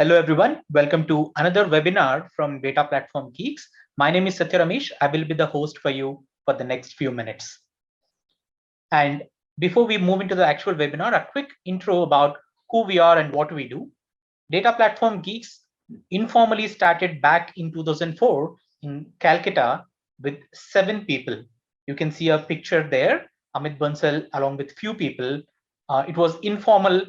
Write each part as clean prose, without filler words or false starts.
Hello, everyone. Welcome to another webinar from Data Platform Geeks. My name is Satya Ramesh. I will be the host for you for the next few minutes. And before we move into the actual webinar, a quick intro about who we are and what we do. Data Platform Geeks informally started back in 2004 in Calcutta with 7 people. You can see a picture there, Amit Bansal along with few people. It was informal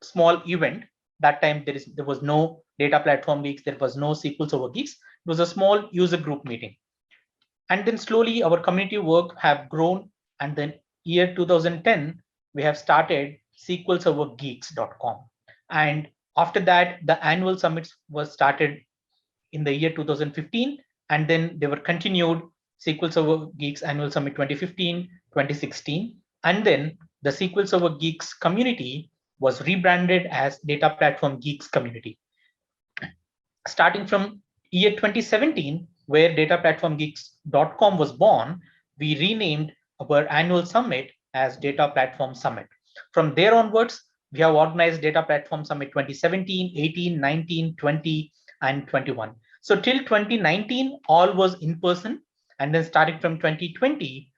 small event. That time there was no Data Platform Geeks, there was no SQL Server Geeks. It was a small user group meeting. And then slowly our community work have grown. And then year 2010, we have started SQLServerGeeks.com. And after that, the annual summits was started in the year 2015. And then they were continued SQL Server Geeks Annual Summit 2015, 2016. And then the SQL Server Geeks community was rebranded as Data Platform Geeks community. Starting from year 2017, where dataplatformgeeks.com was born, we renamed our annual summit as Data Platform Summit. From there onwards, we have organized Data Platform Summit 2017, 18, 19, 20, and 21. So till 2019, all was in person. And then starting from 2020,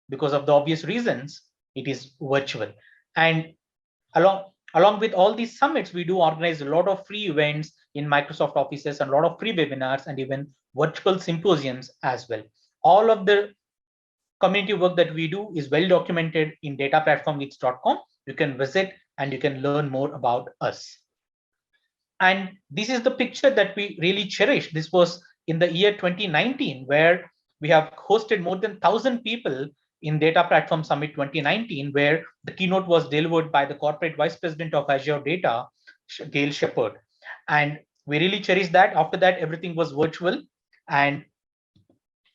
because of the obvious reasons, it is virtual. And along with all these summits, we do organize a lot of free events in Microsoft Offices and a lot of free webinars and even virtual symposiums as well. All of the community work that we do is well documented in dataplatformgeeks.com. You can visit and you can learn more about us. And this is the picture that we really cherish. This was in the year 2019, where we have hosted more than 1,000 people in Data Platform Summit 2019, where the keynote was delivered by the Corporate Vice President of Azure Data, Gail Shepard. And we really cherish that. After that, everything was virtual. And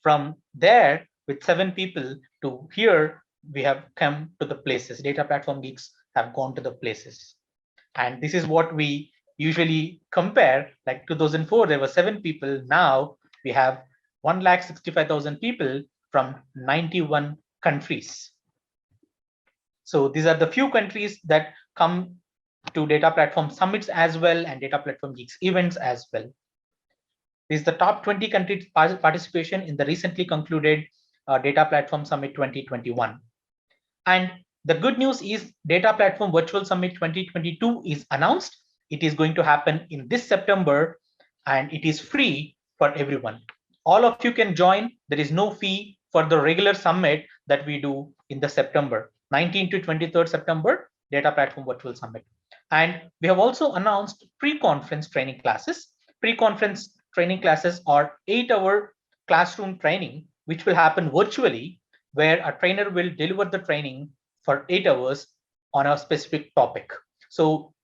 from there, with 7 people to here, we have come to the places. Data Platform Geeks have gone to the places. And this is what we usually compare. Like 2004, there were 7 people. Now we have 1,65,000 people from 91 countries. So these are the few countries that come to Data Platform Summits as well and Data Platform Geeks events as well. This is the top 20 countries participation in the recently concluded Data Platform Summit 2021. And the good news is Data Platform Virtual Summit 2022 is announced. It is going to happen in this September and it is free for everyone. All of you can join. There is no fee for the regular summit that we do in the September, 19th to 23rd September, Data Platform Virtual Summit. And we have also announced pre-conference training classes. Pre-conference training classes are 8-hour classroom training, which will happen virtually, where a trainer will deliver the training for 8 hours on a specific topic. So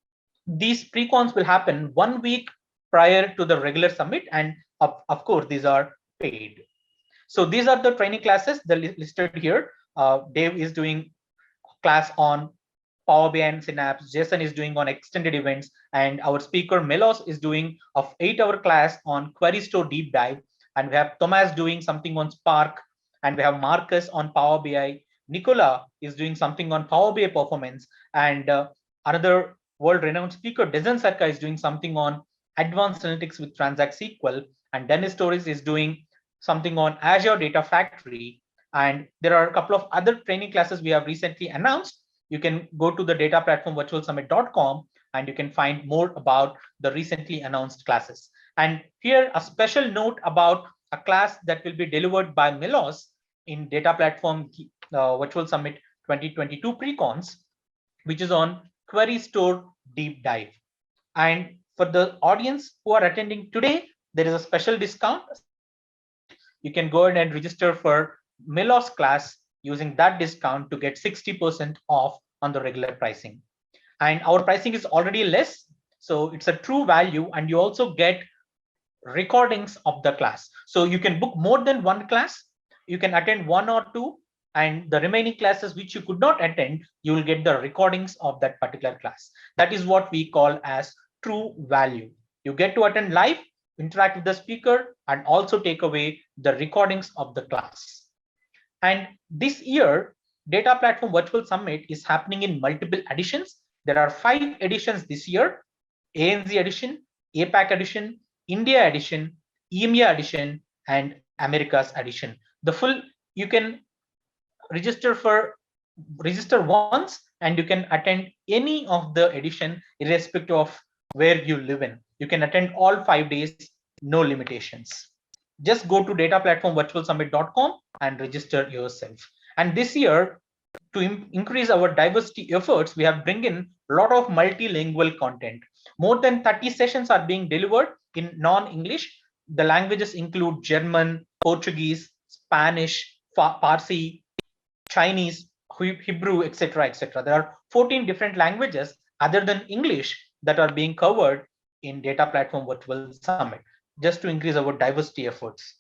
these pre-cons will happen 1 week prior to the regular summit. And of course, these are paid. So these are the training classes that are listed here. Dave is doing class on Power BI and Synapse. Jason is doing on extended events. And our speaker Milos is doing a 8-hour class on Query Store Deep Dive. And we have Thomas doing something on Spark. And we have Marcus on Power BI. Nicola is doing something on Power BI performance. And another world-renowned speaker, Dejan Sarka, is doing something on advanced analytics with Transact SQL. And Dennis Torres is doing something on Azure Data Factory. And there are a couple of other training classes we have recently announced. You can go to the dataplatformvirtualsummit.com and you can find more about the recently announced classes. And here, a special note about a class that will be delivered by Milos in Data Platform Virtual Summit 2022 pre-cons, which is on Query Store Deep Dive. And for the audience who are attending today, there is a special discount. You can go ahead and register for Milos class using that discount to get 60% off on the regular pricing. And our pricing is already less, so it's a true value, and you also get recordings of the class. So you can book more than one class, you can attend 1 or 2, and the remaining classes which you could not attend, you will get the recordings of that particular class. That is what we call as true value. You get to attend live, interact with the speaker, and also take away the recordings of the class. And this year, Data Platform Virtual Summit is happening in multiple editions. There are 5 editions this year: ANZ edition, APAC edition, India edition, EMEA edition, and Americas edition. The full, you can register once and you can attend any of the edition irrespective of where you live in. You can attend all 5 days, no limitations. Just go to dataplatformvirtualsummit.com and register yourself. And this year, to increase our diversity efforts, we have bring in a lot of multilingual content. More than 30 sessions are being delivered in non-English. The languages include German, Portuguese, Spanish, Farsi, Chinese, Hebrew, etc., etc. There are 14 different languages other than English that are being covered in Data Platform Virtual Summit, just to increase our diversity efforts.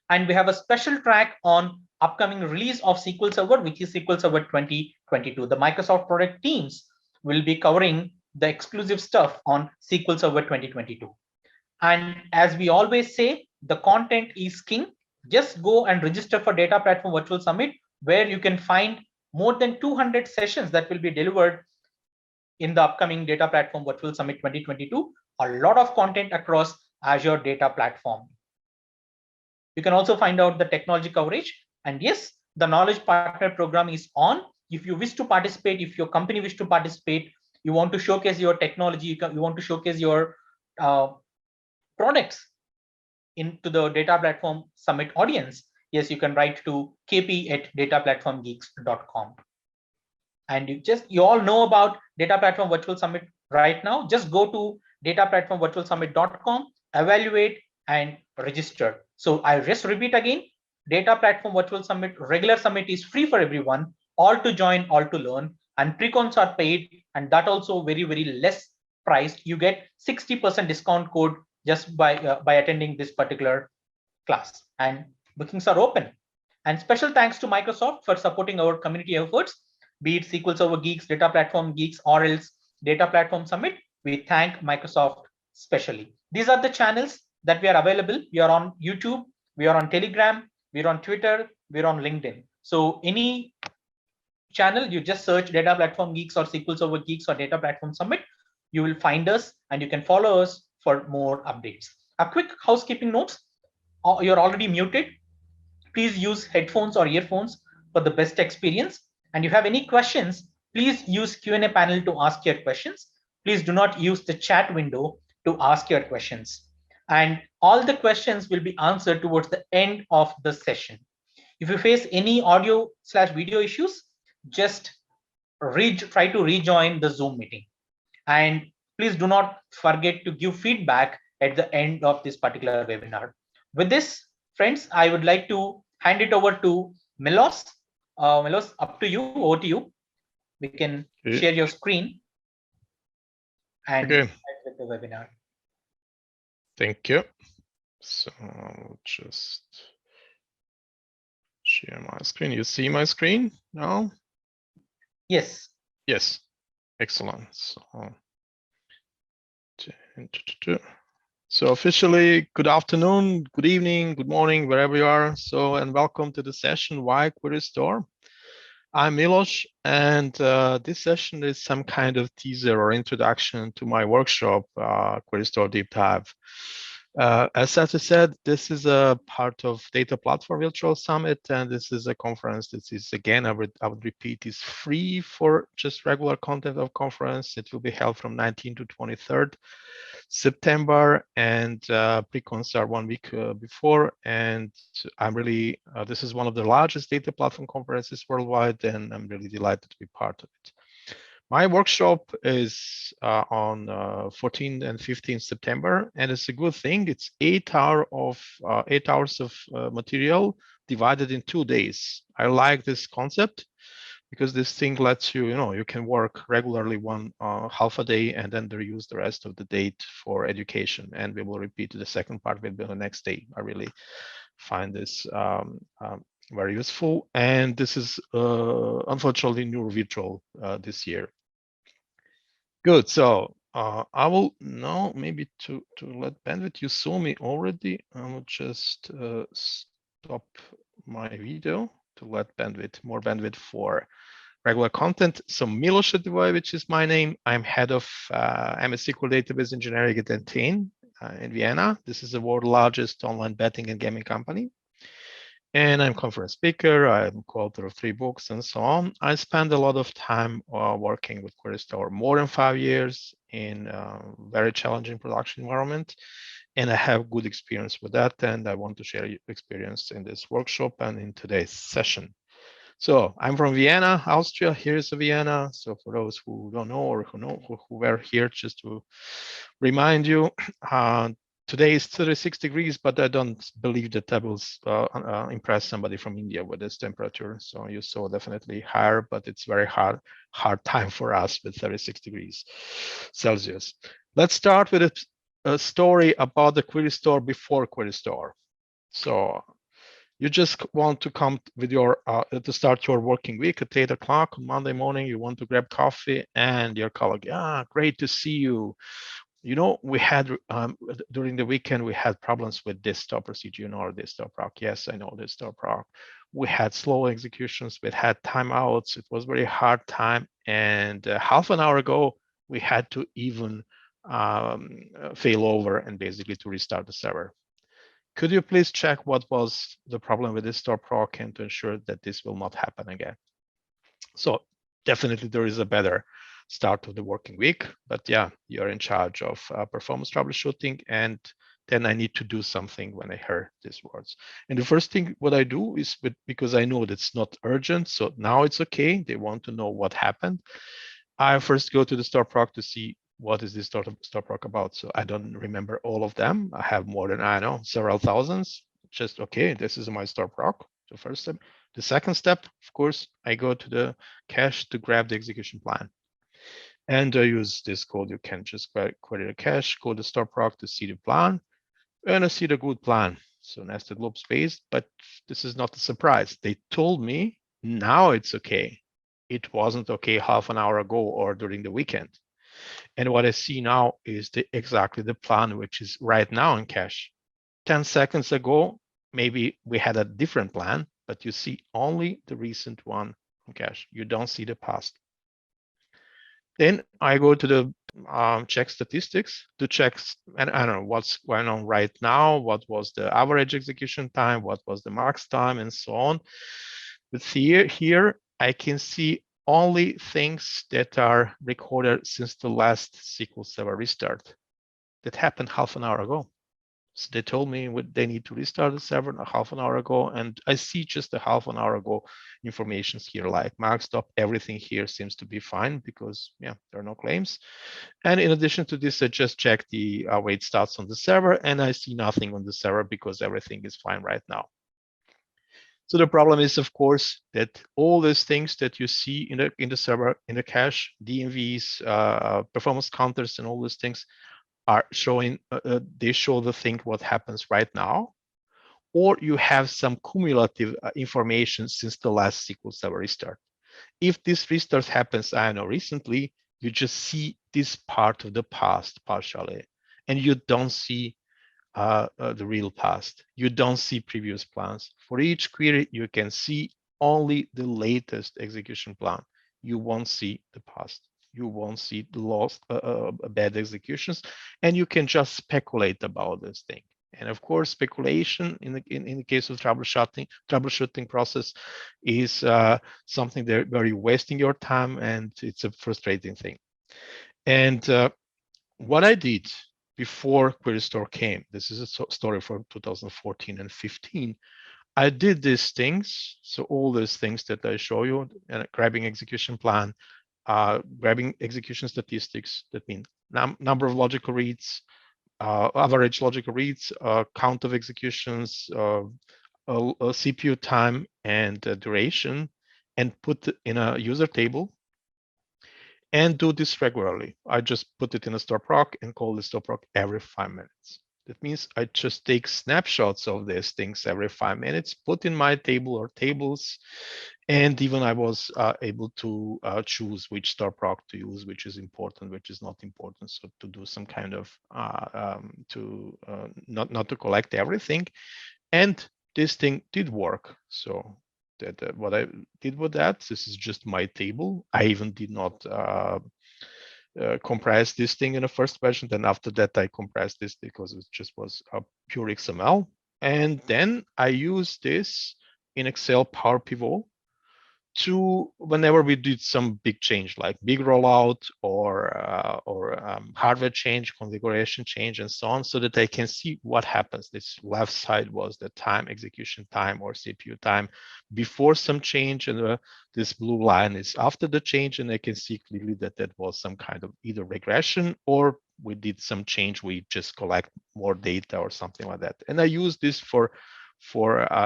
And we have a special track on upcoming release of SQL Server, which is SQL Server 2022. The Microsoft product teams will be covering the exclusive stuff on SQL Server 2022. And as we always say, the content is king. Just go and register for Data Platform Virtual Summit, where you can find more than 200 sessions that will be delivered in the upcoming Data Platform Virtual Summit 2022. A lot of content across Azure Data Platform. You can also find out the technology coverage. And yes, the Knowledge Partner Program is on. If you wish to participate, if your company wish to participate, you want to showcase your technology, you want to showcase your products into the Data Platform Summit audience, yes, you can write to kp@dataplatformgeeks.com. And you all know about Data Platform Virtual Summit right now. Just go to dataplatformvirtualsummit.com, evaluate and register. So I just repeat again, Data Platform Virtual Summit regular summit is free for everyone, all to join, all to learn, and pre-cons are paid, and that also very, very less priced. You get 60% discount code just by attending this particular class, and bookings are open. And special thanks to Microsoft for supporting our community efforts, be it SQL Server Geeks, Data Platform Geeks, or else Data Platform Summit. We thank Microsoft specially. These are the channels that we are available. We are on YouTube, we are on Telegram, we're on Twitter, we're on LinkedIn. So any channel, you just search Data Platform Geeks or SQL Server Geeks or Data Platform Summit, you will find us and you can follow us for more updates. A quick housekeeping notes. You're already muted. Please use headphones or earphones for the best experience. And if you have any questions, please use Q&A panel to ask your questions. Please do not use the chat window to ask your questions. And all the questions will be answered towards the end of the session. If you face any audio/video issues, just try to rejoin the Zoom meeting. And please do not forget to give feedback at the end of this particular webinar. With this, friends, I would like to hand it over to Milos. Milos, up to you, over to you. We can share your screen and start with the webinar. Thank you. So I'll just share my screen. You see my screen now? Yes. Yes. Excellent. So officially, good afternoon, good evening, good morning, wherever you are. So, and welcome to the session, Why Query Store. I'm Milos, and this session is some kind of teaser or introduction to my workshop, Query Store Deep Dive. As Satya said, this is a part of Data Platform Virtual Summit, and this is a conference that is, again, I would repeat, is free for just regular content of conference. It will be held from 19th to 23rd September, and pre-cons are 1 week before. And I'm really, this is one of the largest data platform conferences worldwide, and I'm really delighted to be part of it. My workshop is on 14th and 15th September, and it's a good thing. It's 8 hours of material divided in 2 days. I like this concept because this thing lets you, you can work regularly half a day and then reuse the rest of the day for education. And we will repeat the second part will be the next day. I really find this very useful. And this is unfortunately new virtual this year. Good. So I will now maybe to let bandwidth. You saw me already. I will just stop my video to let more bandwidth for regular content. So Milos Radivojevic is my name. I'm head of MS SQL database engineering at Entain in Vienna. This is the world's largest online betting and gaming company. And I'm conference speaker. I'm co-author of 3 books and so on. I spend a lot of time working with Query Store, more than 5 years in a very challenging production environment. And I have good experience with that. And I want to share experience in this workshop and in today's session. So I'm from Vienna, Austria. Here's Vienna. So for those who don't know or who were here, just to remind you, today is 36 degrees, but I don't believe that I will impress somebody from India with this temperature. So you saw definitely higher, but it's very hard time for us with 36 degrees Celsius. Let's start with a story about the Query Store before Query Store. So you just want to come with your to start your working week at 8 o'clock on Monday morning. You want to grab coffee, and your colleague, great to see you. You know, we had during the weekend we had problems with this stop procedure. You know, this stop proc. Yes, I know this stop proc. We had slow executions. We had timeouts. It was very hard time. And half an hour ago, we had to even fail over and basically to restart the server. Could you please check what was the problem with this stop proc and to ensure that this will not happen again? So definitely there is a better start of the working week, but yeah, you're in charge of performance troubleshooting, and then I need to do something when I hear these words. And the first thing what I do is because I know that's not urgent, so now it's okay. They want to know what happened. I first go to the stop proc to see what is this stop proc about. So I don't remember all of them. I have more than, I know, several thousands. Just, okay, this is my stop proc, the first step. The second step, of course, I go to the cache to grab the execution plan. And I use this code. You can just query the cache, go to stop proc to see the plan, and I see the good plan. So nested loop based, but this is not a surprise. They told me now it's okay. It wasn't okay half an hour ago or during the weekend. And what I see now is exactly the plan, which is right now in cache. 10 seconds ago, maybe we had a different plan, but you see only the recent one in cache. You don't see the past. Then I go to the check statistics to check, and I don't know what's going on right now, what was the average execution time, what was the max time, and so on. But here I can see only things that are recorded since the last SQL Server restart. That happened half an hour ago. So they told me they need to restart the server a half an hour ago, and I see just a half an hour ago informations here, like mark stop, everything here seems to be fine because yeah, there are no claims. And in addition to this, I just checked the await stats on the server, and I see nothing on the server because everything is fine right now. So the problem is, of course, that all these things that you see in the server, in the cache, DMVs, performance counters, and all these things are showing, they show the thing what happens right now, or you have some cumulative information since the last SQL Server restart. If this restart happens, I know recently, you just see this part of the past partially, and you don't see the real past. You don't see previous plans. For each query, you can see only the latest execution plan. You won't see the past. You won't see the lost bad executions, and you can just speculate about this thing. And of course, speculation in the case of troubleshooting process is something where you're wasting your time, and it's a frustrating thing. And what I did before Query Store came, this is a story from 2014 and 15. I did these things, so all these things that I show you, grabbing execution plan, grabbing execution statistics, that means number of logical reads, average logical reads, count of executions, CPU time, and duration, and put in a user table, and do this regularly. I just put it in a stop proc and call the stop proc every 5 minutes. That means I just take snapshots of these things every 5 minutes, put in my table or tables, and even I was able to choose which stop proc to use, which is important, which is not important. So to do some kind of not to collect everything, and this thing did work. So what I did with that, this is just my table. I even did not compress this thing in the first version. Then after that, I compressed this because it just was a pure XML. And then I use this in Excel Power Pivot to whenever we did some big change, like big rollout or hardware change, configuration change, and so on, so that I can see what happens. This left side was the time, execution time, or CPU time before some change, and this blue line is after the change, and I can see clearly that that was some kind of either regression or we did some change. We just collect more data or something like that. And I use this for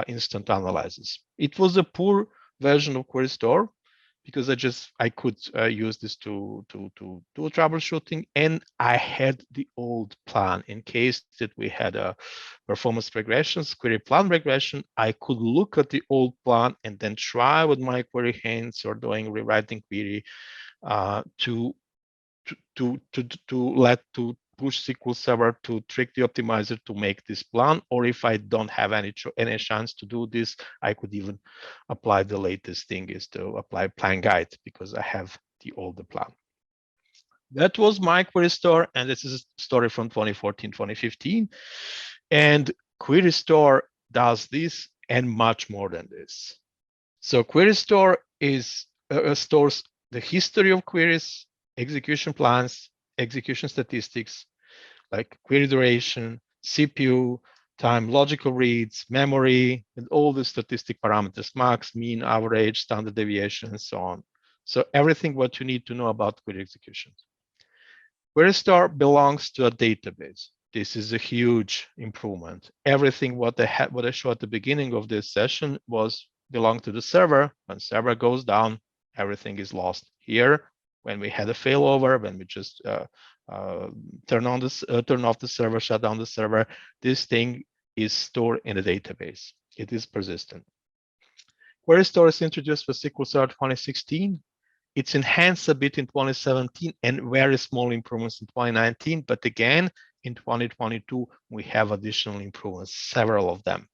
instant analysis. It was a poor version of Query Store because I could use this to do troubleshooting, and I had the old plan in case that we had a performance regressions, query plan regression. I could look at the old plan and then try with my query hands or doing rewriting query to push SQL Server to trick the optimizer to make this plan. Or if I don't have any chance to do this, I could even apply the latest thing is to apply plan guide because I have the older plan. That was my Query Store, and this is a story from 2014, 2015. And Query Store does this and much more than this. So Query Store is stores the history of queries, execution plans, execution statistics, like query duration, CPU, time, logical reads, memory, and all the statistic parameters, max, mean, average, standard deviation, and so on. So everything what you need to know about query execution. Query Store belongs to a database. This is a huge improvement. Everything what I showed at the beginning of this session was belong to the server. When server goes down, everything is lost. Here, when we had a failover, when we just turn off the server, shut down the server, this thing is stored in the database. It is persistent. Query Store is introduced for SQL Server 2016. It's enhanced a bit in 2017 and very small improvements in 2019. But again, in 2022, we have additional improvements, several of them.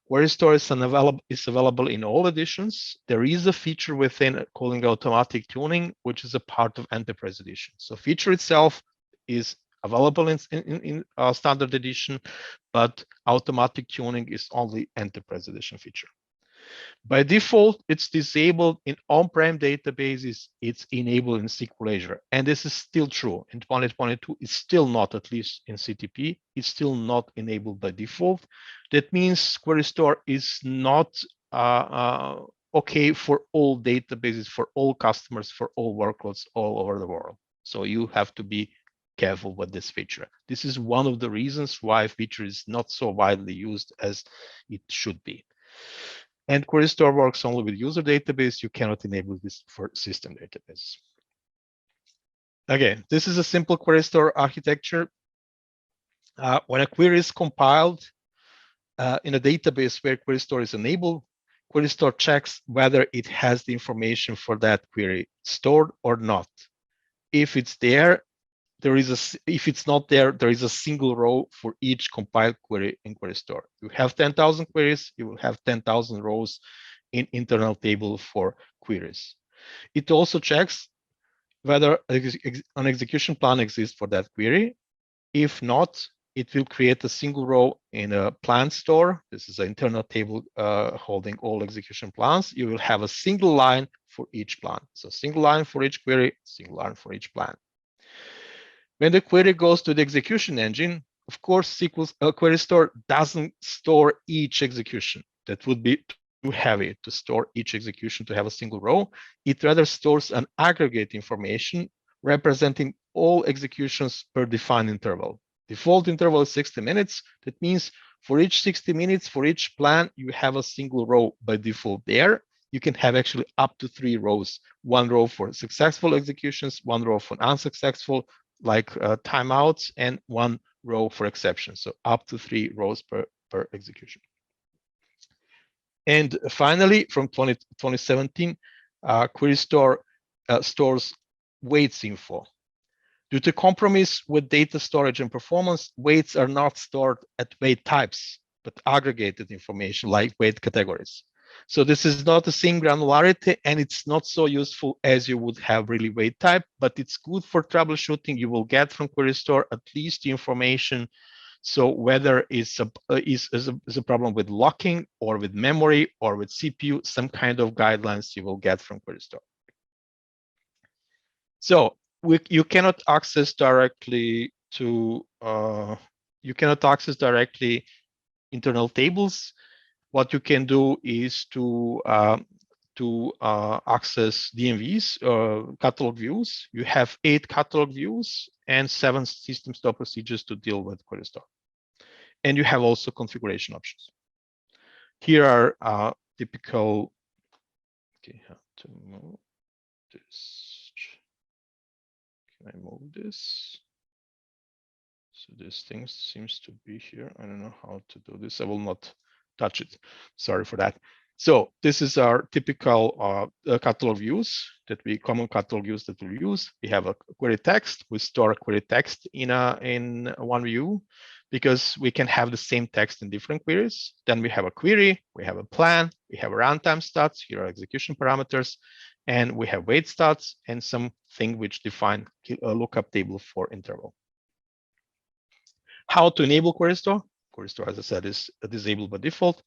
Query Store is available in all editions. There is a feature within calling automatic tuning, which is a part of Enterprise Edition. So feature itself is available in Standard Edition, but automatic tuning is only Enterprise Edition feature. By default, it's disabled in on-prem databases. It's enabled in SQL Azure. And this is still true. In 2022, it's still not, at least in CTP, it's still not enabled by default. That means Query Store is not okay for all databases, for all customers, for all workloads all over the world. So you have to be careful with this feature. This is one of the reasons why feature is not so widely used as it should be. And Query Store works only with user database. You cannot enable this for system database. Again, this is a simple Query Store architecture. When a query is compiled in a database where Query Store is enabled, Query Store checks whether it has the information for that query stored or not. If it's there, if it's not there, there is a single row for each compiled query in Query Store. You have 10,000 queries, you will have 10,000 rows in internal table for queries. It also checks whether an execution plan exists for that query. If not, it will create a single row in a plan store. This is an internal table holding all execution plans. You will have a single line for each plan. So single line for each query, single line for each plan. When the query goes to the execution engine, of course, Query Store doesn't store each execution. That would be too heavy to store each execution to have a single row. It rather stores an aggregate information representing all executions per defined interval. Default interval is 60 minutes. That means for each 60 minutes, for each plan, you have a single row by default there. You can have actually up to 3 rows. 1 row for successful executions, 1 row for unsuccessful, like timeouts, and 1 row for exceptions. So up to 3 rows per execution. And finally, from 2017, Query Store stores weights info. Due to compromise with data storage and performance, weights are not stored at weight types, but aggregated information like weight categories. So this is not the same granularity, and it's not so useful as you would have really weight type, but it's good for troubleshooting. You will get from query store at least the information. So whether it's is a problem with locking or with memory or with CPU, some kind of guidelines you will get from query store. So you cannot access directly to internal tables. What you can do is to access DMVs, catalog views. You have 8 catalog views and 7 system store procedures to deal with query store. And you have also configuration options. Here are typical. Okay, how to move this? Can I move this? So this thing seems to be here. I don't know how to do this. I will not touch it. Sorry for that. So this is our typical catalog views common catalog views that we use. We have a query text. We store query text in one view because we can have the same text in different queries. Then we have a query, we have a plan, we have a runtime stats. Here are execution parameters, and we have wait stats and something which define a lookup table for interval. How to enable query store? Query store, as I said, is disabled by default.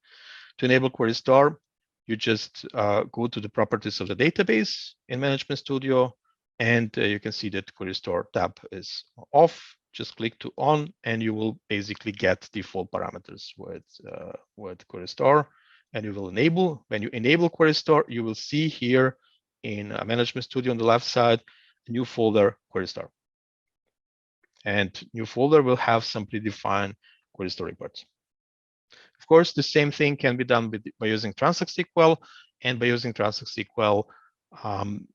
To enable query store, you just go to the properties of the database in Management Studio, and you can see that query store tab is off. Just click to on, and you will basically get default parameters with query store, and you will enable. When you enable query store, you will see here in Management Studio on the left side, a new folder, query store. And new folder will have some predefined query store reports. Of course, the same thing can be done by using Transact SQL, and by using Transact SQL,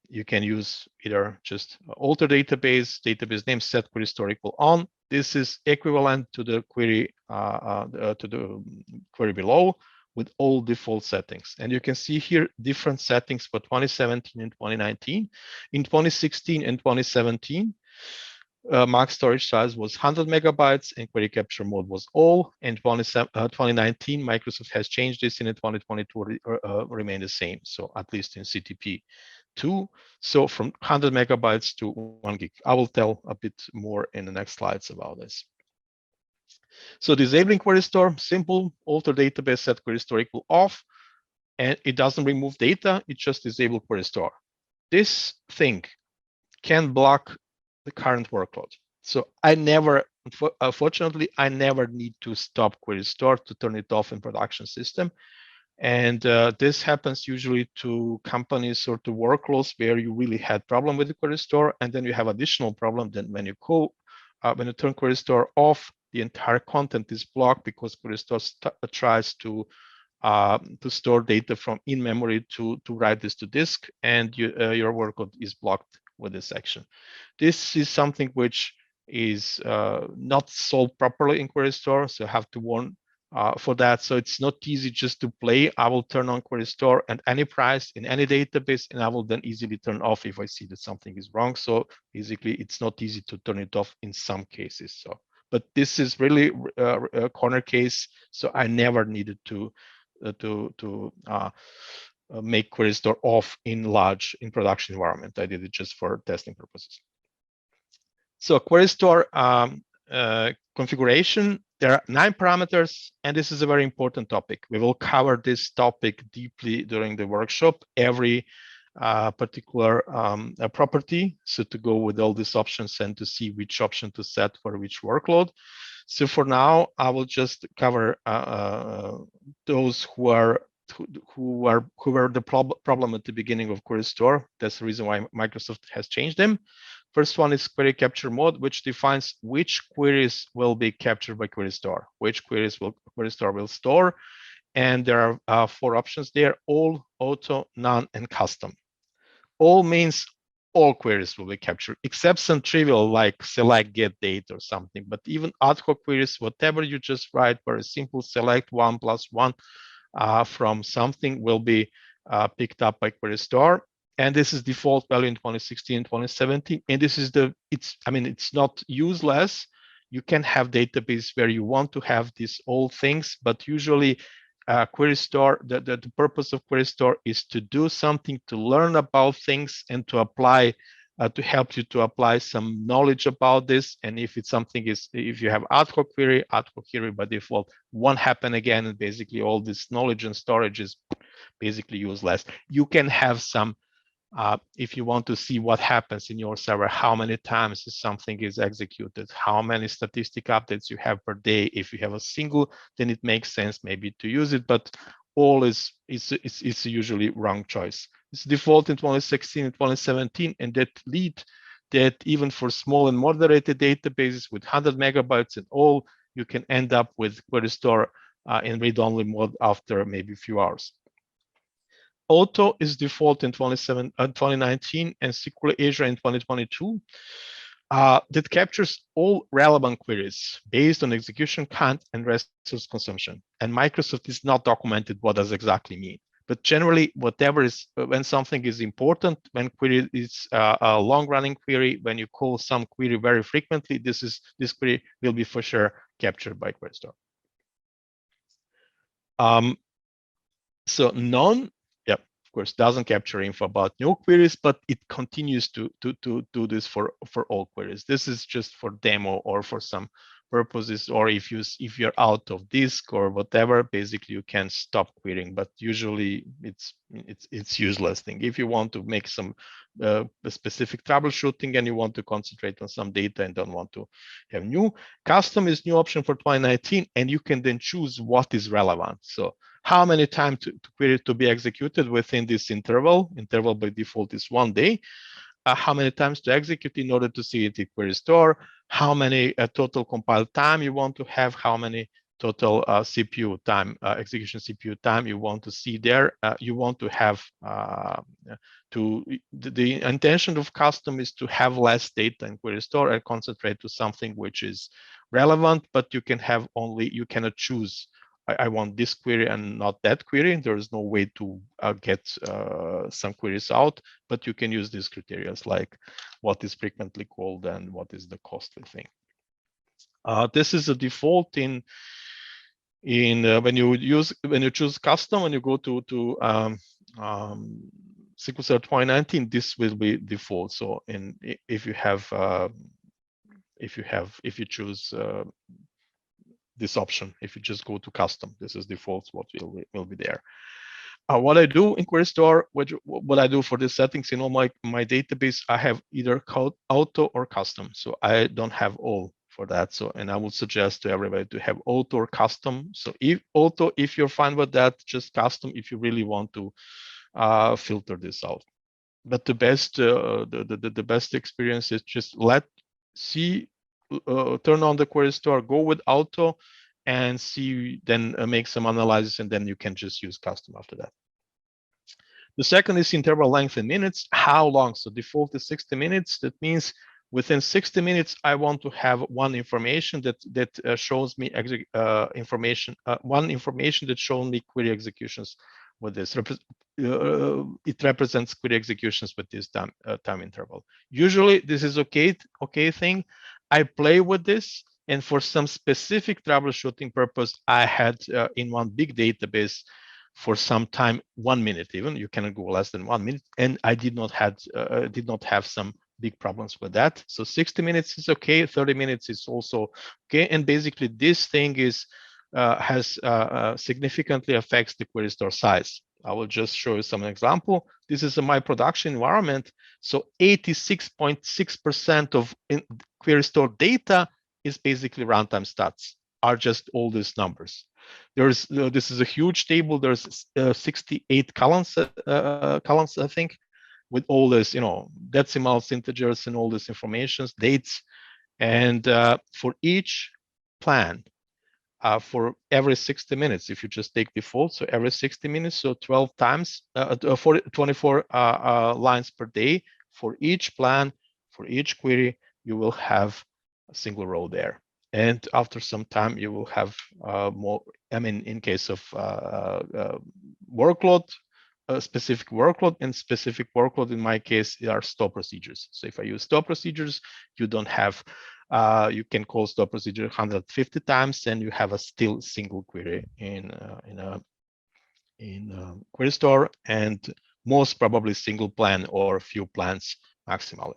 you can use either just alter database name set query store equal on. This is equivalent to the query query below with all default settings. And you can see here different settings for 2017 and 2019. In 2016 and 2017, max storage size was 100 megabytes and query capture mode was all. In 2019, Microsoft has changed this, and in 2022 remain the same. So at least in CTP2. So from 100 megabytes to 1 gig. I will tell a bit more in the next slides about this. So disabling query store, simple, alter database set query store equal off, and it doesn't remove data, it just disable query store. This thing can block the current workload. So unfortunately, I never need to stop query store to turn it off in production system. And this happens usually to companies or to workloads where you really had problem with the query store, and then you have additional problem. Then when you turn query store off, the entire content is blocked because query store tries to store data from in memory to write this to disk, and your workload is blocked with this action. This is something which is not solved properly in query store, so I have to warn for that. So it's not easy just to play. I will turn on query store at any price in any database, and I will then easily turn off if I see that something is wrong. So basically, it's not easy to turn it off in some cases. So, but this is really a corner case, so I never needed to make query store off in production environment. I did it just for testing purposes. So query store configuration, there are 9 parameters, and this is a very important topic. We will cover this topic deeply during the workshop, every particular property. So to go with all these options and to see which option to set for which workload. So for now, I will just cover those who were the problem at the beginning of query store. That's the reason why Microsoft has changed them. First one is query capture mode, which defines which queries will be captured by query store, which queries query store will store. And there are 4 options there: all, auto, none, and custom. All means all queries will be captured, except some trivial like select get date or something. But even ad hoc queries, whatever you just write, very simple, select 1 + 1 from something will be picked up by query store. And this is default value in 2016 and 2017. And this is it's not useless. You can have database where you want to have these old things, but usually Query Store, the purpose of Query Store is to do something, to learn about things and to apply, to help you to apply some knowledge about this. And if it's something is, if you have ad hoc query by default won't happen again, and basically all this knowledge and storage is basically useless. You can have some, if you want to see what happens in your server, how many times something is executed, how many statistic updates you have per day. If you have a single, then it makes sense maybe to use it, but all is usually wrong choice. It's default in 2016 and 2017, and that lead that even for small and moderated databases with 100 megabytes and all, you can end up with Query Store in read-only mode after maybe a few hours. Auto is default in 2019 and SQL Azure in 2022. That captures all relevant queries based on execution count and resource consumption. And Microsoft is not documented what does exactly mean. But generally, whatever is, when something is important, when query is a long-running query, when you call some query very frequently, this query will be for sure captured by Query Store. So none, yeah, of course, doesn't capture info about new queries, but it continues to do this for all queries. This is just for demo or for some purposes, or if you're out of disk or whatever, basically you can stop querying. But usually it's useless thing. If you want to make some specific troubleshooting and you want to concentrate on some data and don't want to have new, custom is new option for 2019, and you can then choose what is relevant. So how many times to query to be executed within this interval. Interval by default is 1 day. How many times to execute in order to see it in Query Store, how many total compile time you want to have, how many total CPU time, execution CPU time you want to see there. You want to have the intention of custom is to have less data in Query Store and concentrate to something which is relevant, but you can have only, you cannot choose I want this query and not that query. There is no way to get some queries out, but you can use these criteria like what is frequently called and what is the costly thing. This is a default in when you choose custom, when you go to SQL Server 2019, this will be default. So if you choose this option, if you just go to custom, this is default, what will be there. What I do in Query Store, what I do for the settings in all my database, I have either auto or custom. So I don't have all for that. So, and I would suggest to everybody to have auto or custom. So if auto, if you're fine with that, just custom if you really want to filter this out. But the best the best experience is just turn on the Query Store, go with auto, and see, then make some analysis, and then you can just use custom after that. The second is interval length in minutes. How long? So default is 60 minutes. That means within 60 minutes, I want to have one information that shows me information. One information that shows me query executions with this. It represents query executions with this time interval. Usually, this is okay thing. I play with this, and for some specific troubleshooting purpose, I had in one big database for some time 1 minute even. You cannot go less than 1 minute, and I did not have some big problems with that. So 60 minutes is okay. 30 minutes is also okay. And basically, this thing is has significantly affects the Query Store size. I will just show you some example. This is my production environment. So 86.6% of Query Store data is basically runtime stats, are just all these numbers. There's this is a huge table. There's 68 columns, I think, with all this, decimals, integers, and all this informations, dates, and for each plan. For every 60 minutes, if you just take default, so every 60 minutes, so 12 times, 24 lines per day for each plan, for each query, you will have a single row there. And after some time, you will have more, in case of workload, specific workload, and specific workload in my case are stop procedures. So if I use stop procedures, you don't have you can call stop procedure 150 times, and you have a still single query in Query Store, and most probably single plan or few plans maximally.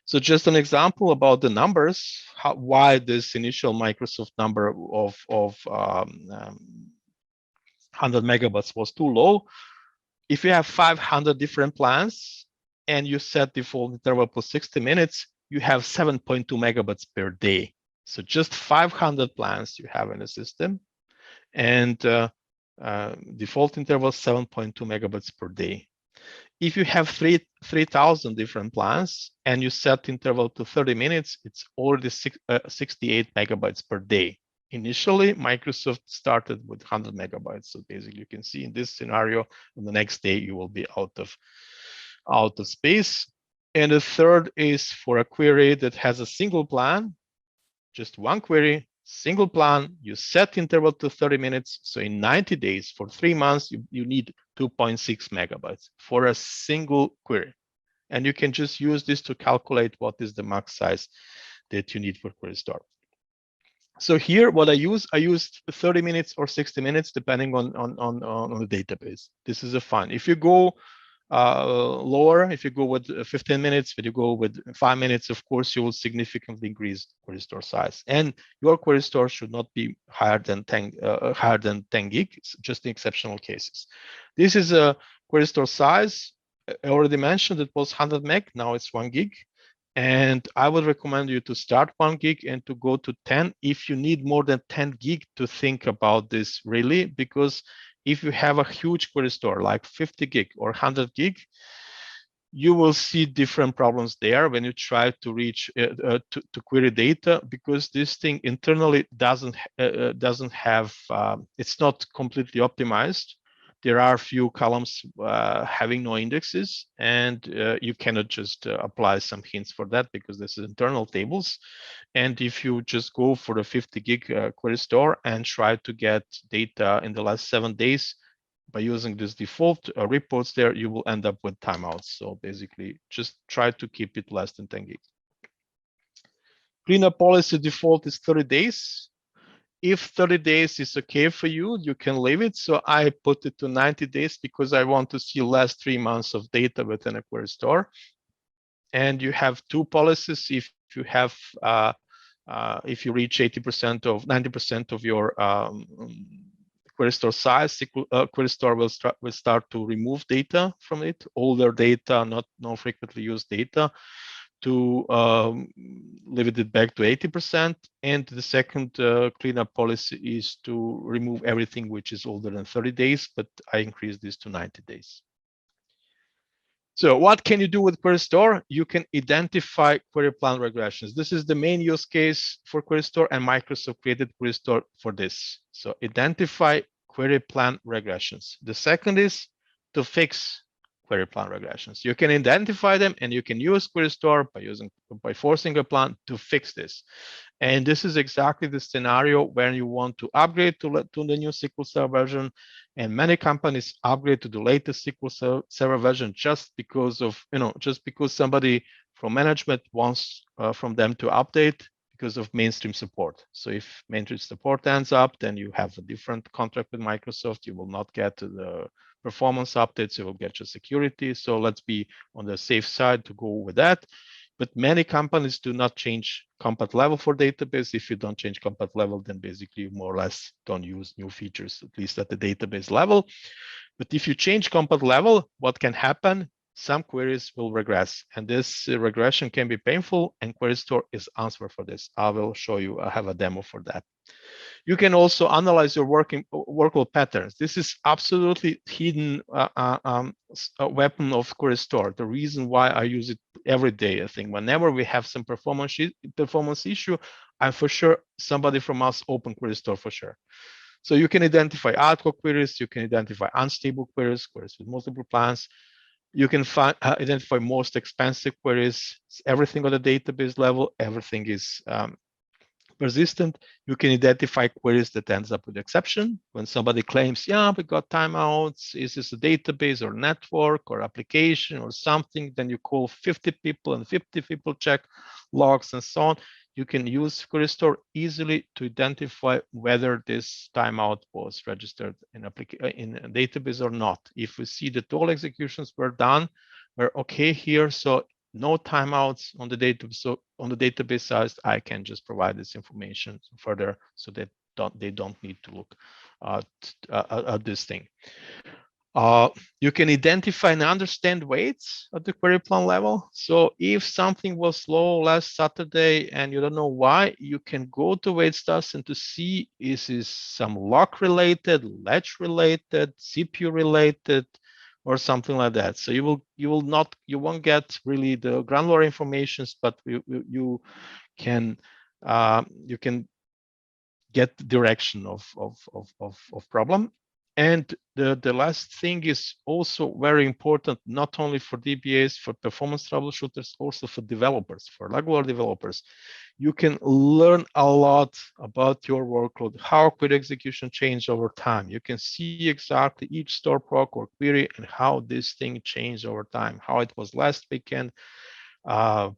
So just an example about the numbers, why this initial Microsoft number of 100 megabytes was too low. If you have 500 different plans and you set default interval for 60 minutes, you have 7.2 megabytes per day. So just 500 plans you have in the system, and default interval 7.2 megabytes per day. If you have 3,000 different plans and you set interval to 30 minutes, it's already 68 megabytes per day. Initially, Microsoft started with 100 megabytes. So basically, you can see in this scenario, on the next day, you will be out of space. And the third is for a query that has a single plan, just one query, single plan, you set interval to 30 minutes. So in 90 days, for 3 months, you need 2.6 megabytes for a single query. And you can just use this to calculate what is the max size that you need for Query Store. So here, what I used 30 minutes or 60 minutes, depending on the database. This is a fine. If you go lower, if you go with 15 minutes, if you go with 5 minutes, of course, you will significantly increase Query Store size. And your Query Store should not be higher than 10 gig, just in exceptional cases. This is a Query Store size. I already mentioned it was 100 meg. Now it's 1 gig. And I would recommend you to start 1 gig and to go to 10 if you need more than 10 gig to think about this really, because if you have a huge Query Store like 50 gig or 100 gig, you will see different problems there when you try to reach to query data, because this thing internally doesn't have it's not completely optimized. There are a few columns having no indexes, and you cannot just apply some hints for that because this is internal tables. And if you just go for the 50 gig Query Store and try to get data in the last 7 days by using this default reports there, you will end up with timeouts. So basically, just try to keep it less than 10 gigs. Cleanup policy default is 30 days. If 30 days is okay for you, you can leave it. So I put it to 90 days because I want to see last 3 months of data within a Query Store. And you have 2 policies. If you have, if you reach 90% of your Query Store size, Query Store will start to remove data from it, older data, not frequently used data, to limit it back to 80%. And the second cleanup policy is to remove everything which is older than 30 days, but I increased this to 90 days. So what can you do with Query Store? You can identify query plan regressions. This is the main use case for Query Store, and Microsoft created Query Store for this. So identify query plan regressions. The second is to fix query plan regressions. You can identify them, and you can use Query Store by forcing a plan to fix this. And this is exactly the scenario where you want to upgrade to the new SQL Server version. And many companies upgrade to the latest SQL Server version just because somebody from management wants from them to update because of mainstream support. So if mainstream support ends up, then you have a different contract with Microsoft. You will not get the performance updates. You will get your security. So let's be on the safe side to go with that. But many companies do not change compat level for database. If you don't change compat level, then basically you more or less don't use new features, at least at the database level. But if you change compat level, what can happen? Some queries will regress, and this regression can be painful, and Query Store is answer for this. I will show you, I have a demo for that. You can also analyze your workload patterns. This is absolutely hidden weapon of Query Store. The reason why I use it every day, I think whenever we have some performance issue, I'm for sure somebody from us open Query Store for sure. So you can identify ad hoc queries, you can identify unstable queries, queries with multiple plans. You can identify most expensive queries. It's everything on the database level, everything is persistent. You can identify queries that ends up with exception. When somebody claims, yeah, we got timeouts, is this a database or network or application or something, then you call 50 people and 50 people check logs and so on. you can use query store easily to identify whether this timeout was registered in a database or not. If we see that all executions were done, we're okay here. So no timeouts on the database. So on the database side, I can just provide this information further so that they don't need to look at this thing. You can identify and understand weights at the query plan level. So if something was slow last Saturday and you don't know why, you can go to weight stats and to see is this some lock related, latch related, CPU related, or something like that. So you won't get really the granular informations, but you can get the direction of problem. And the last thing is also very important, not only for DBAs, for performance troubleshooters, also for developers, for regular developers. You can learn a lot about your workload, how query execution changed over time. You can see exactly each store proc or query and how this thing changed over time, how it was last weekend,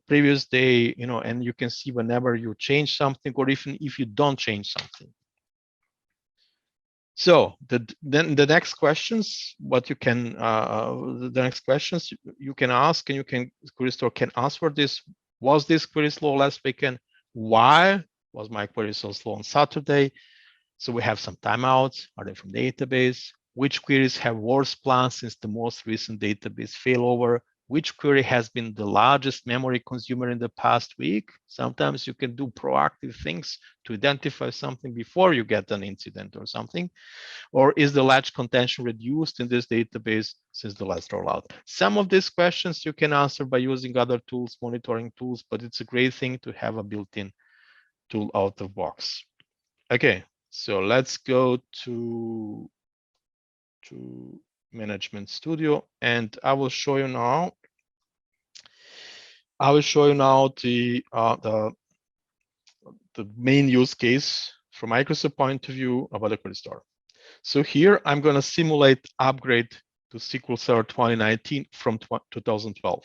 previous day, and you can see whenever you change something or even if you don't change something. So then the next questions, what you can, the next questions you can ask, and query store can answer this. Was this query slow last weekend? Why was my query so slow on Saturday? So we have some timeouts. Are they from database? Which queries have worse plans since the most recent database failover? Which query has been the largest memory consumer in the past week? Sometimes you can do proactive things to identify something before you get an incident or something. Or is the latch contention reduced in this database since the last rollout? Some of these questions you can answer by using other tools, monitoring tools, but it's a great thing to have a built-in tool out of box. Okay, so let's go to Management Studio, and I will show you now. I will show you now the main use case from Microsoft point of view about the query store. So here I'm going to simulate upgrade to SQL Server 2019 from 2012.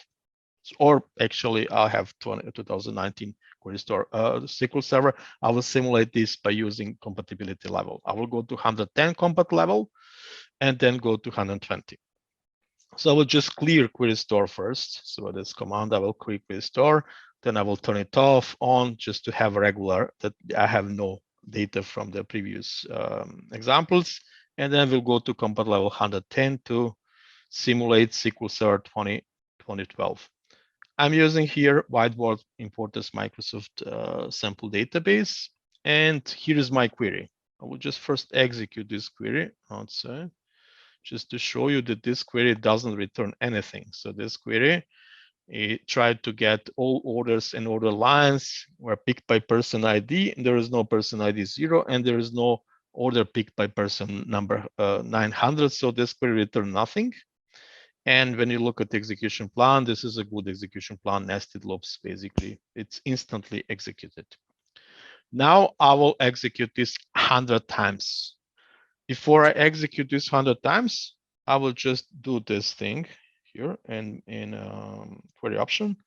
Or actually, I have 2019 query store SQL Server. I will simulate this by using compatibility level. I will go to 110 compat level and then go to 120. So I will just clear query store first. So this command, I will clear query store. Then I will turn it off on just to have a regular that I have no data from the previous examples. And then we'll go to compat level 110 to simulate SQL Server 2012. I'm using here whiteboard import as Microsoft sample database. And here is my query. I will just first execute this query outside, just to show you that this query doesn't return anything. So this query, it tried to get all orders and order lines were picked by person ID. And there is no person ID 0, and there is no order picked by person number 900. So this query returned nothing. And when you look at the execution plan, this is a good execution plan, nested loops, basically. It's instantly executed. Now I will execute this 100 times. Before I execute this 100 times, I will just do this thing here in query option.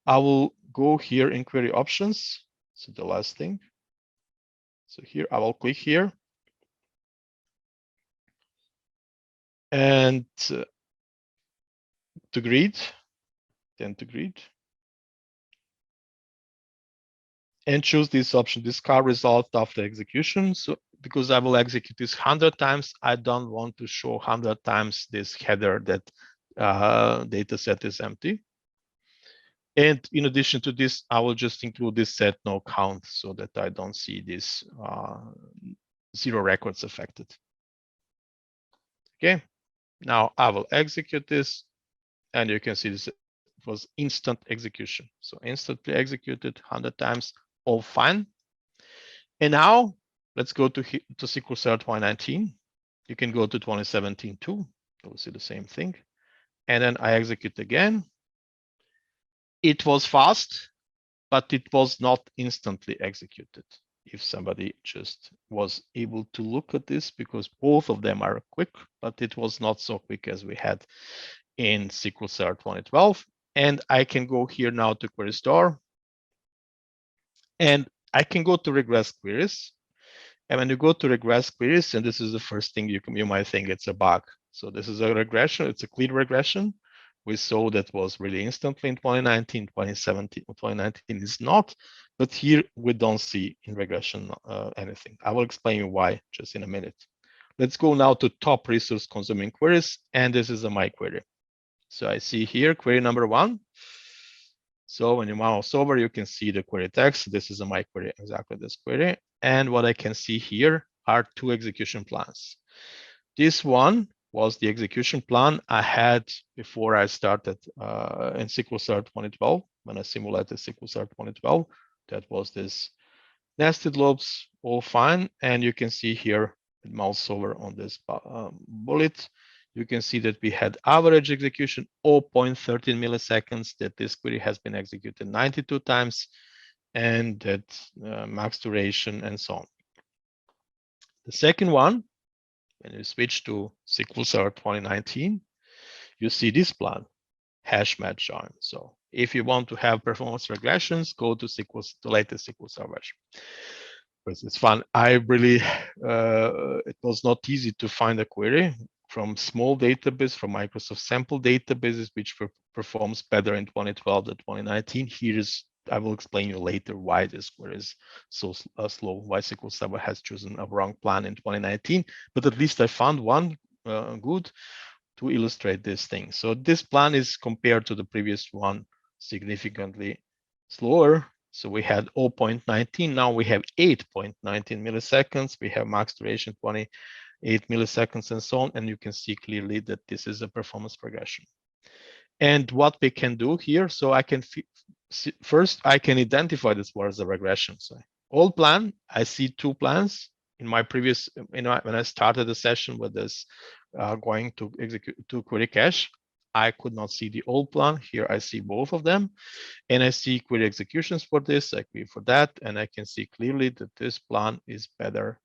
I will go here in query options. So the last thing. So here I will click here. And to grid, then to grid. And choose this option, discard result after execution. So because I will execute this 100 times, I don't want to show 100 times this header that data set is empty. And in addition to this, I will just include this set no count so that I don't see this 0 records affected. Okay, now I will execute this, and you can see this was instant execution. So instantly executed 100 times, all fine. And now let's go to SQL Server 2019. You can go to 2017 too. You'll see the same thing. And then I execute again. It was fast, but it was not instantly executed. If somebody just was able to look at this, because both of them are quick, but it was not so quick as we had in SQL Server 2012. And I can go here now to query store. And I can go to regress queries. And when you go to regress queries, and this is the first thing you might think it's a bug. So this is a regression. It's a clean regression. We saw that was really instantly in 2019, 2017, 2019 is not. But here we don't see in regression anything. I will explain you why just in a minute. Let's go now to top resource consuming queries. And this is a my query. So I see here query number 1. So when you mouse over, you can see the query text. This is a my query, exactly this query. And what I can see here are 2 execution plans. This one was the execution plan I had before I started in SQL Server 2012, when I simulated SQL Server 2012. That was this nested loops, all fine. And you can see here, with mouse over on this bullet, you can see that we had average execution 0.13 milliseconds, that this query has been executed 92 times, and that max duration and so on. The second one, when you switch to SQL Server 2019, you see this plan, hash match join. So if you want to have performance regressions, go to the latest SQL Server. But it's fun. I really, it was not easy to find a query from small database, from Microsoft sample databases, which performs better in 2012 than 2019. Here is, I will explain you later why this query is so slow, why SQL Server has chosen a wrong plan in 2019, but at least I found one good to illustrate this thing. So this plan is compared to the previous one significantly slower. So we had 0.19, now we have 8.19 milliseconds. We have max duration 28 milliseconds and so on. And you can see clearly that this is a performance progression. And what we can do here, so I can first I can identify this as a regression. So old plan, I see 2 plans in my previous, when I started the session with this going to execute to query cache, I could not see the old plan. Here I see both of them, and I see query executions for this, I query for that, and I can see clearly that this plan is better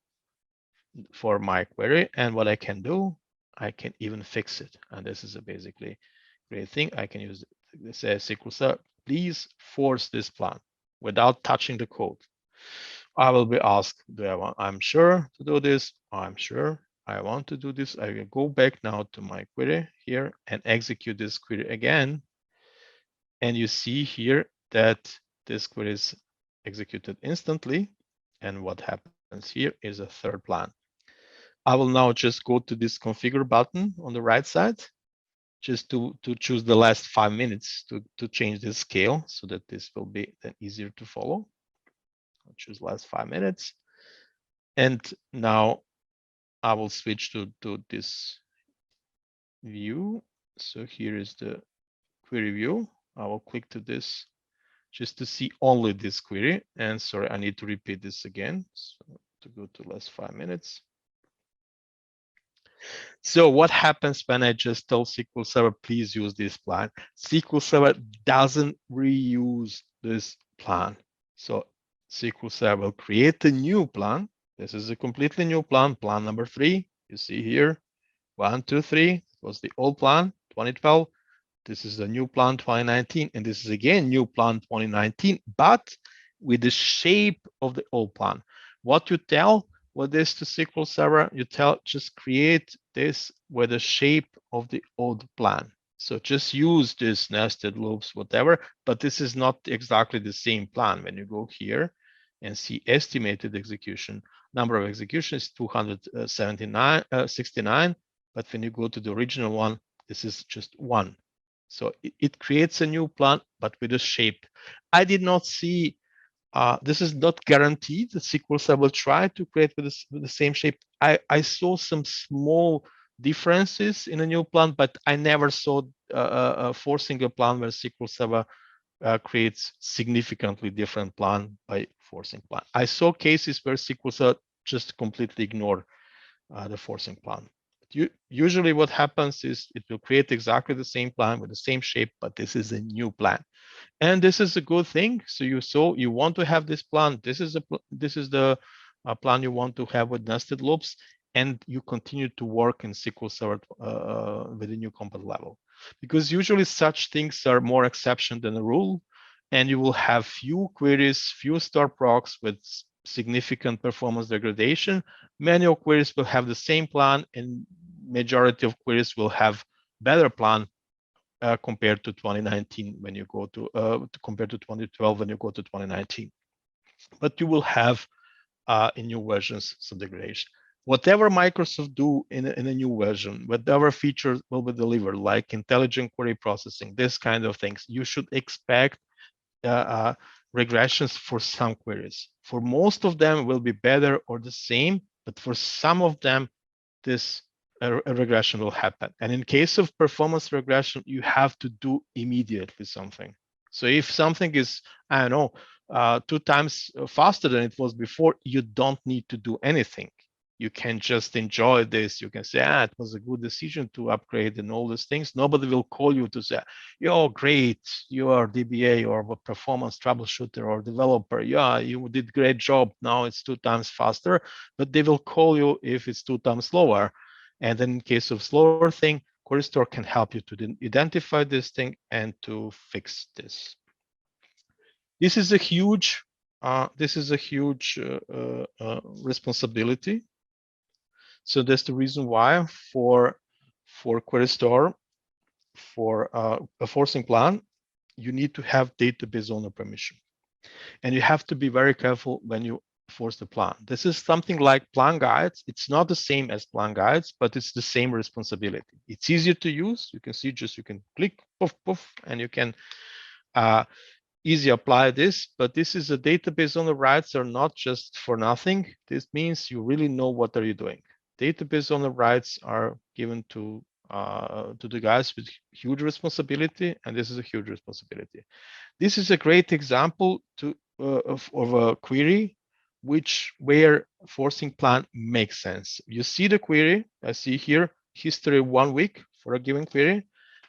for my query. And what I can do, I can even fix it. And this is a basically great thing. I can use this SQL Server. Please force this plan without touching the code. I will be asked, do I want, I'm sure to do this. I'm sure I want to do this. I will go back now to my query here and execute this query again. And you see here that this query is executed instantly. And what happens here is a third plan. I will now just go to this configure button on the right side, just to choose the last 5 minutes to change the scale so that this will be then easier to follow. I'll choose last 5 minutes. And now I will switch to this view. So here is the query view. I will click to this just to see only this query. And sorry, I need to repeat this again. So to go to last 5 minutes. So what happens when I just tell SQL Server, please use this plan? SQL Server doesn't reuse this plan. So SQL Server will create a new plan. This is a completely new plan, plan number 3. You see here, 1, 2, 3. It was the old plan, 2012. This is the new plan, 2019. And this is again, new plan, 2019, but with the shape of the old plan. What you tell with this to SQL Server, you tell just create this with the shape of the old plan. So just use this nested loops, whatever, but this is not exactly the same plan. When you go here and see estimated execution, number of executions 269, but when you go to the original one, this is just 1. So it creates a new plan, but with a shape. I did not see, this is not guaranteed. The SQL Server will try to create with the same shape. I saw some small differences in a new plan, but I never saw forcing a plan where SQL Server creates significantly different plan by forcing plan. I saw cases where SQL Server just completely ignore the forcing plan. Usually what happens is it will create exactly the same plan with the same shape, but this is a new plan. And this is a good thing. So you want to have this plan. This is the plan you want to have with nested loops, and you continue to work in SQL Server with a new component level. Because usually such things are more exception than a rule. and you will have few queries, few store procs with significant performance degradation. Manual queries will have the same plan, and majority of queries will have better plan compared to 2019 when you go to compared to 2012 when you go to 2019. But you will have in new versions some degradation. Whatever Microsoft do in a new version, whatever features will be delivered, like intelligent query processing, this kind of things, you should expect regressions for some queries. For most of them will be better or the same, but for some of them, this a regression will happen. And in case of performance regression, you have to do immediately something. So if something is, I don't know, 2 times faster than it was before, you don't need to do anything. You can just enjoy this. You can say, it was a good decision to upgrade and all these things. Nobody will call you to say, you're great, you are DBA or a performance troubleshooter or developer. Yeah, you did great job. Now it's 2 times faster, but they will call you if it's 2 times slower. And then in case of slower thing, QueryStore can help you to identify this thing and to fix this. This is a huge responsibility. So that's the reason why for QueryStore, for a forcing plan, you need to have database owner permission. And you have to be very careful when you force the plan. This is something like plan guides. It's not the same as plan guides, but it's the same responsibility. It's easier to use. You can see you can click, poof, poof, and you can easy apply this, but this is a database owner rights are not just for nothing. This means you really know what are you doing. Database owner rights are given to the guys with huge responsibility, and this is a huge responsibility. This is a great example of a query where forcing plan makes sense. You see the query, I see here, history 1 week for a given query,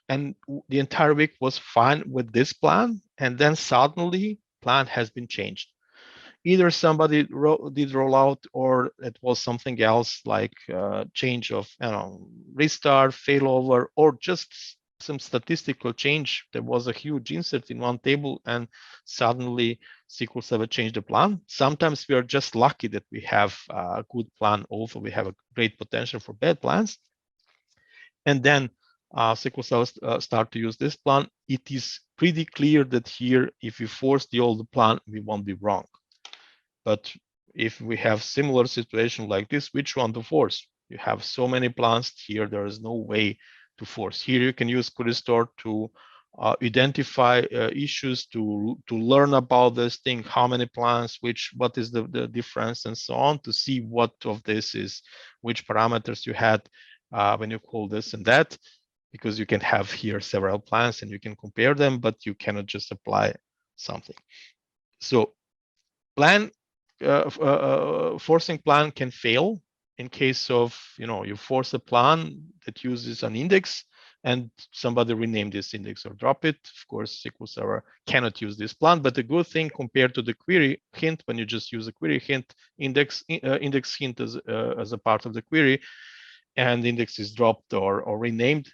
and the entire week was fine with this plan, and then suddenly plan has been changed. Either somebody did rollout, or it was something else like change of restart, failover, or just some statistical change. There was a huge insert in one table, and suddenly SQL Server changed the plan. Sometimes we are just lucky that we have a good plan. Also, we have a great potential for bad plans, and then SQL Server start to use this plan. It is pretty clear that here, if we force the old plan, we won't be wrong. But if we have similar situation like this, which one to force? You have so many plans here, there is no way to force. Here you can use QueryStore to identify issues, to learn about this thing, how many plans, what is the difference, and so on, to see what of this is, which parameters you had when you call this and that, because you can have here several plans and you can compare them, but you cannot just apply something. So plan forcing plan can fail in case of you force a plan that uses an index and somebody renamed this index or drop it. Of course, SQL Server cannot use this plan, but the good thing compared to the query hint, when you just use a query hint index hint as a part of the query, and index is dropped or renamed,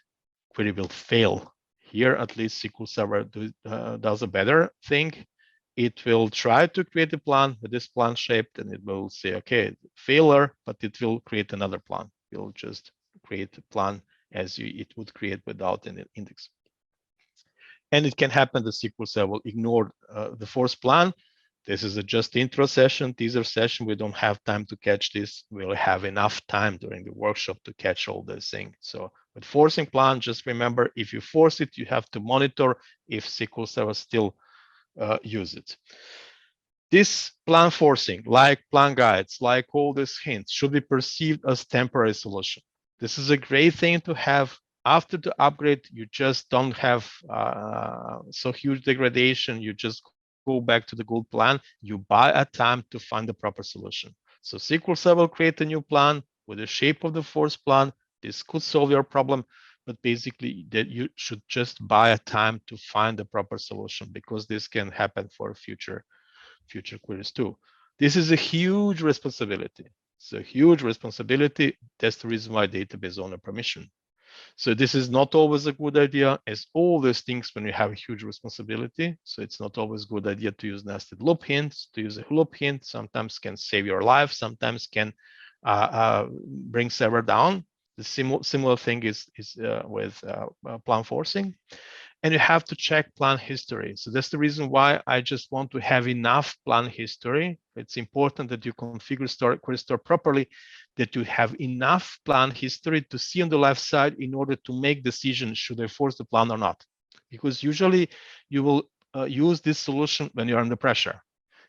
query will fail. Here, at least SQL Server does a better thing. It will try to create a plan with this plan shaped, and it will say, okay, failure, but it will create another plan. It will just create a plan as it would create without an index. And it can happen that SQL Server will ignore the force plan. This is a just intro session, teaser session. We don't have time to catch this. We'll have enough time during the workshop to catch all these things. So with forcing plan, just remember, if you force it, you have to monitor if SQL Server still use it. This plan forcing, like plan guides, like all these hints, should be perceived as temporary solution. This is a great thing to have. After the upgrade, you just don't have so huge degradation. You just go back to the good plan. You buy a time to find the proper solution. So SQL Server will create a new plan with the shape of the force plan. This could solve your problem, but basically that you should just buy a time to find the proper solution, because this can happen for future queries too. This is a huge responsibility. It's a huge responsibility. That's the reason why database owner permission. So this is not always a good idea, as all these things when you have a huge responsibility. So it's not always a good idea to use nested loop hints. To use a loop hint sometimes can save your life, sometimes can bring server down. The similar thing is with plan forcing. And you have to check plan history. So that's the reason why I just want to have enough plan history. It's important that you configure query store properly, that you have enough plan history to see on the left side in order to make decisions, should I force the plan or not? Because usually you will use this solution when you're under pressure.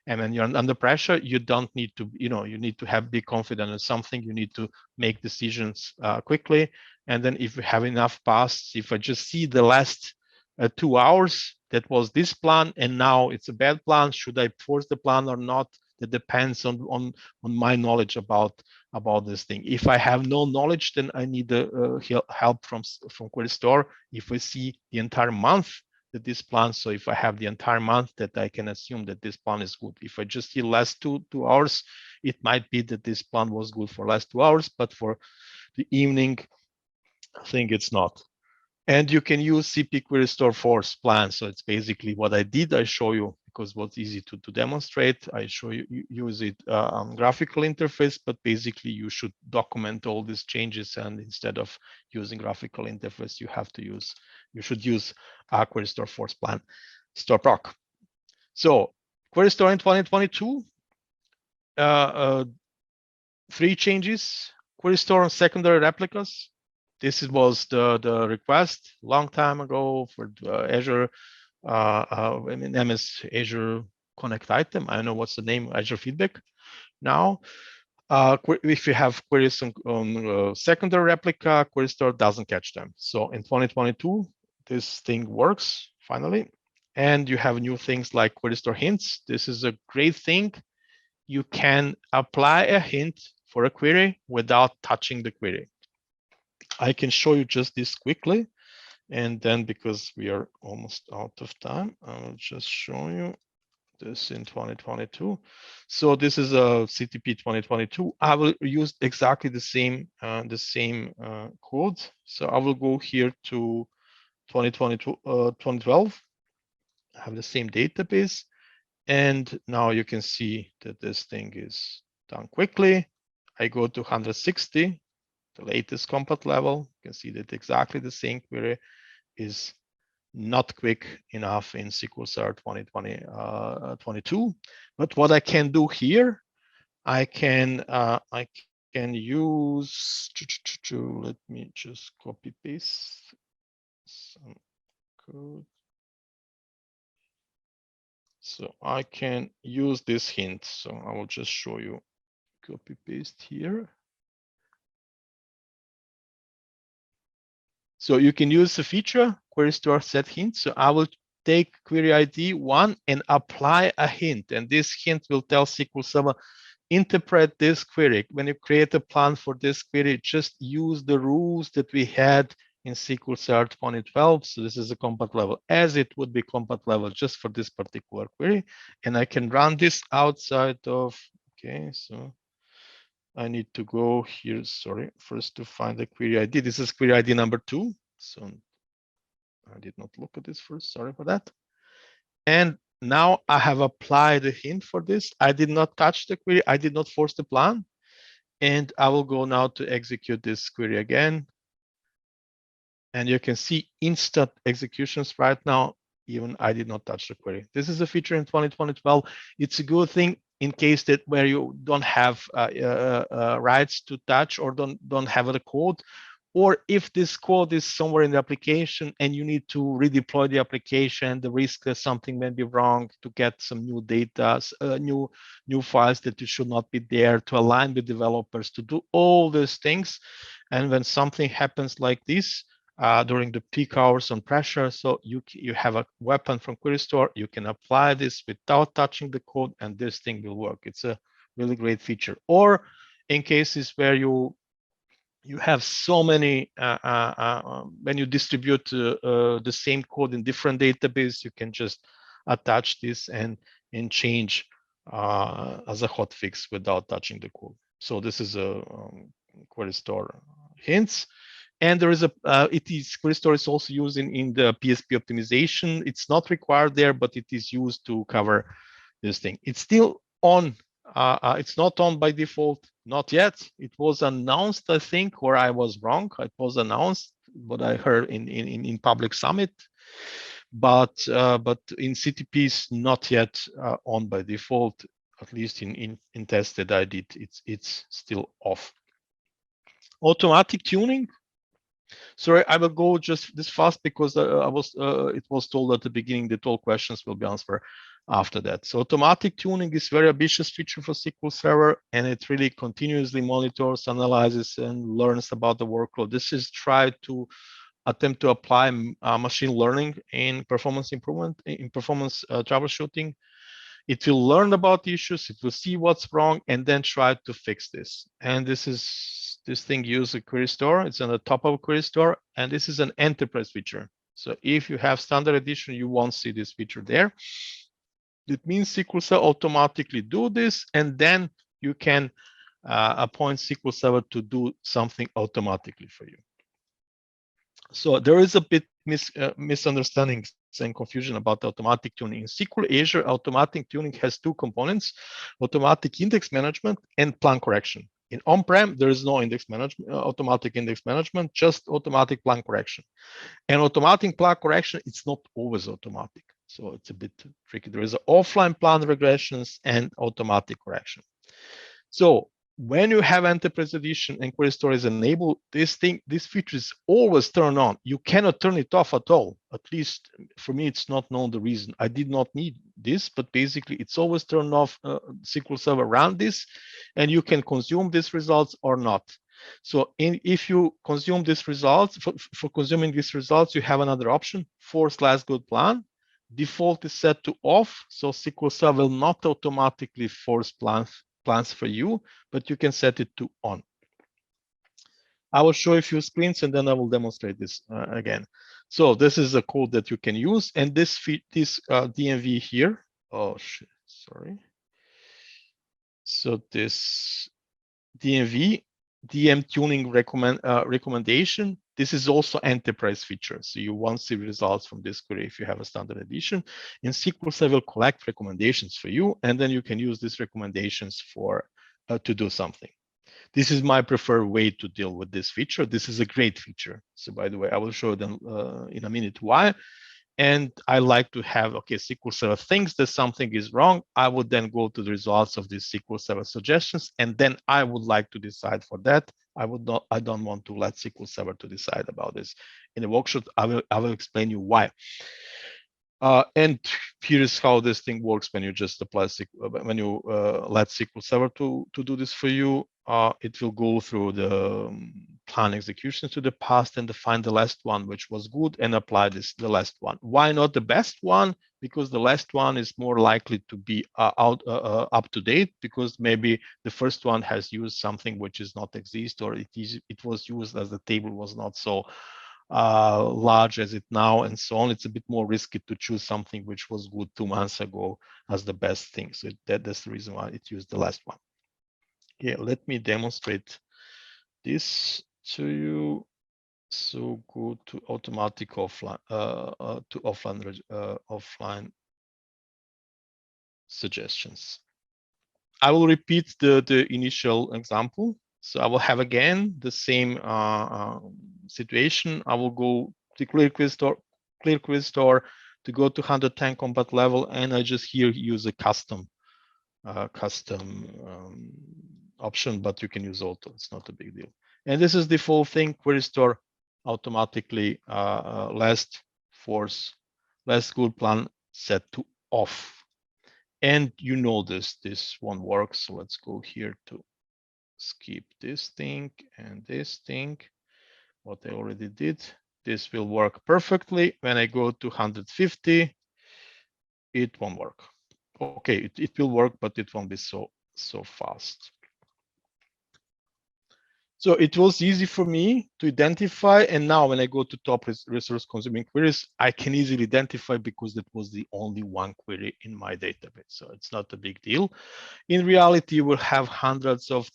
And when you're under pressure, you don't need to, you need to have big confidence in something. You need to make decisions quickly. And then if you have enough paths, if I just see the last 2 hours, that was this plan, and now it's a bad plan, should I force the plan or not? That depends on my knowledge about this thing. If I have no knowledge, then I need help from Query Store. If I see the entire month that this plan, so if I have the entire month, that I can assume that this plan is good. If I just see last two hours, it might be that this plan was good for last 2 hours, but for the evening, I think it's not. And you can use CP Query Store Force plan. So it's basically what I did. I show you because what's easy to demonstrate. I show you use it on graphical interface, but basically you should document all these changes. And instead of using graphical interface, you should use Query Store Force plan, store proc. So Query Store in 2022, 3 changes. Query Store on secondary replicas. This was the request long time ago for Azure, MS Azure Connect item. I don't know what's the name, Azure feedback. Now, if you have queries on secondary replica, Query Store doesn't catch them. So in 2022, this thing works finally. And you have new things like Query Store hints. This is a great thing. You can apply a hint for a query without touching the query. I can show you just this quickly. And then because we are almost out of time, I'll just show you this in 2022. So this is a CTP 2022. I will use exactly the same code. So I will go here to 2022, 2012. I have the same database. And now you can see that this thing is done quickly. I go to 160, the latest compat level. You can see that exactly the same query is not quick enough in SQL Server 2022. But what I can do here, I can use let me just copy paste some code. So I can use this hint. So I will just show you, copy paste here. So you can use the feature query store set hint. So I will take query ID 1 and apply a hint. And this hint will tell SQL Server, interpret this query. When you create a plan for this query, just use the rules that we had in SQL Server 2012. So this is a compat level, as it would be compat level just for this particular query. And I can run this outside of, okay, so I need to go here, sorry, first to find the query ID. This is query ID number 2. So I did not look at this first, sorry for that. And now I have applied a hint for this. I did not touch the query. I did not force the plan. And I will go now to execute this query again. And you can see instant executions right now, even I did not touch the query. This is a feature in 2012. It's a good thing in case that where you don't have rights to touch or don't have the code, or if this code is somewhere in the application and you need to redeploy the application, the risk that something may be wrong, to get some new data, new files that you should not be there, to align with developers, to do all these things. And when something happens like this, during the peak hours on pressure, so you have a weapon from Query Store, you can apply this without touching the code, and this thing will work. It's a really great feature. Or in cases where you have so many, when you distribute the same code in different database, you can just attach this and change as a hotfix without touching the code. So this is a Query Store hints. And there is query store is also used in the PSP optimization. It's not required there, but it is used to cover this thing. It's still on. It's not on by default, not yet. It was announced, I think, or I was wrong. It was announced, what I heard in public summit, but in CTPs not yet on by default. At least in tests that I did, it's still off. Automatic tuning. Sorry, I will go just this fast because it was told at the beginning that all questions will be answered after that. So automatic tuning is very ambitious feature for SQL Server, and it really continuously monitors, analyzes, and learns about the workload. This is tried to attempt to apply machine learning in performance improvement, in performance troubleshooting. It will learn about the issues, it will see what's wrong, and then try to fix this. And this thing uses a query store. It's on the top of a query store, and this is an enterprise feature. So if you have standard edition, you won't see this feature there. It means SQL Server automatically do this, and then you can appoint SQL Server to do something automatically for you. So there is a bit misunderstandings and confusion about automatic tuning. In SQL Azure, automatic tuning has two components: automatic index management and plan correction. In on-prem, there is no index management, automatic index management, just automatic plan correction. And automatic plan correction, it's not always automatic. So it's a bit tricky. There is offline plan regressions and automatic correction. So when you have enterprise edition and query store is enabled, this feature is always turned on. You cannot turn it off at all. At least for me, it's not known the reason. I did not need this, but basically it's always turned off. SQL Server around this, and you can consume these results or not. So if you consume these results, for consuming these results, you have another option, force/good plan. Default is set to off, so SQL Server will not automatically force plans for you, but you can set it to on. I will show a few screens and then I will demonstrate this again. So this is a code that you can use, and this DMV here. Oh shit, sorry. So this DMV DM tuning recommendation. This is also enterprise feature. So you won't see results from this query if you have a standard edition. In SQL Server will collect recommendations for you, and then you can use these recommendations for to do something. This is my preferred way to deal with this feature. This is a great feature. So by the way, I will show them in a minute why. And I like to have, okay, SQL Server thinks that something is wrong. I would then go to the results of these SQL Server suggestions, and then I would like to decide for that. I don't want to let SQL Server to decide about this. In the workshop, I will explain you why. And here's how this thing works when you just apply when you let SQL Server to do this for you. It will go through the plan executions to the past and find the last one which was good and apply the last one. Why not the best one? Because the last one is more likely to be up to date, because maybe the first one has used something which is not exist, or it was used as the table was not so large as it now, and so on. It's a bit more risky to choose something which was good 2 months ago as the best thing. So that's the reason why it used the last one. Yeah, let me demonstrate this to you. So go to automatic offline offline suggestions. I will repeat the initial example. So I will have again the same situation. I will go to clear query store to go to 110 combat level, and I just here use a custom option, but you can use auto. It's not a big deal. And this is the full thing. Query store automatically last good plan set to off. And you know this won't work. So let's go here to skip this thing and this thing, what I already did. This will work perfectly. When I go to 150, it won't work. Okay, it will work, but it won't be so fast. So it was easy for me to identify. And now when I go to top resource consuming queries, I can easily identify because that was the only one query in my database. So it's not a big deal. In reality, you will have hundreds of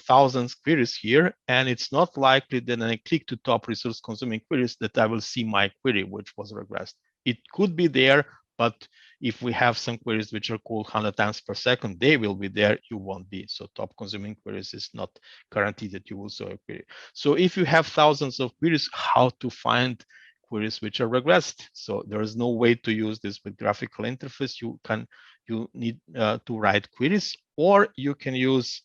thousands queries here, and it's not likely that when I click to top resource consuming queries that I will see my query, which was regressed. It could be there, but if we have some queries which are called 100 times per second, they will be there, you won't be. So top consuming queries is not guaranteed that you will see a query. So if you have thousands of queries, how to find queries which are regressed? So there is no way to use this with graphical interface. You need to write queries, or you can use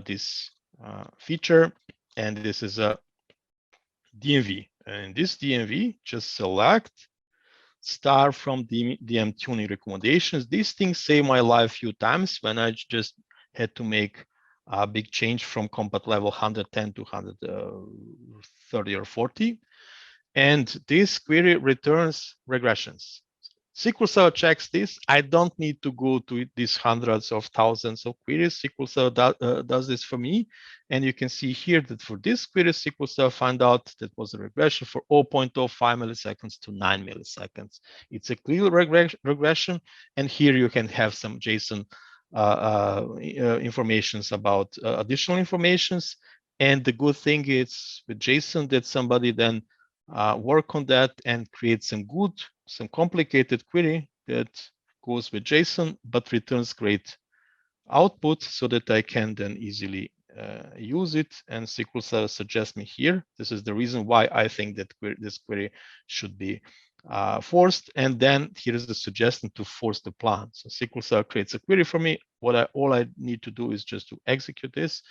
this feature, and this is a DMV. And this DMV, just select start from DM tuning recommendations. These things saved my life a few times when I just had to make a big change from compat level 110 to 130 or 40. And this query returns regressions. SQL Server checks this. I don't need to go to these hundreds of thousands of queries. SQL Server does this for me. And you can see here that for this query, SQL Server found out that was a regression for 0.05 milliseconds to 9 milliseconds. It's a clear regression. And here you can have some JSON informations about additional informations. And the good thing is with JSON that somebody then work on that and create some complicated query that goes with JSON, but returns great output so that I can then easily use it. And SQL Server suggests me here. This is the reason why I think that this query should be forced. And then here is the suggestion to force the plan. So SQL Server creates a query for me. All I need to do is just to execute this.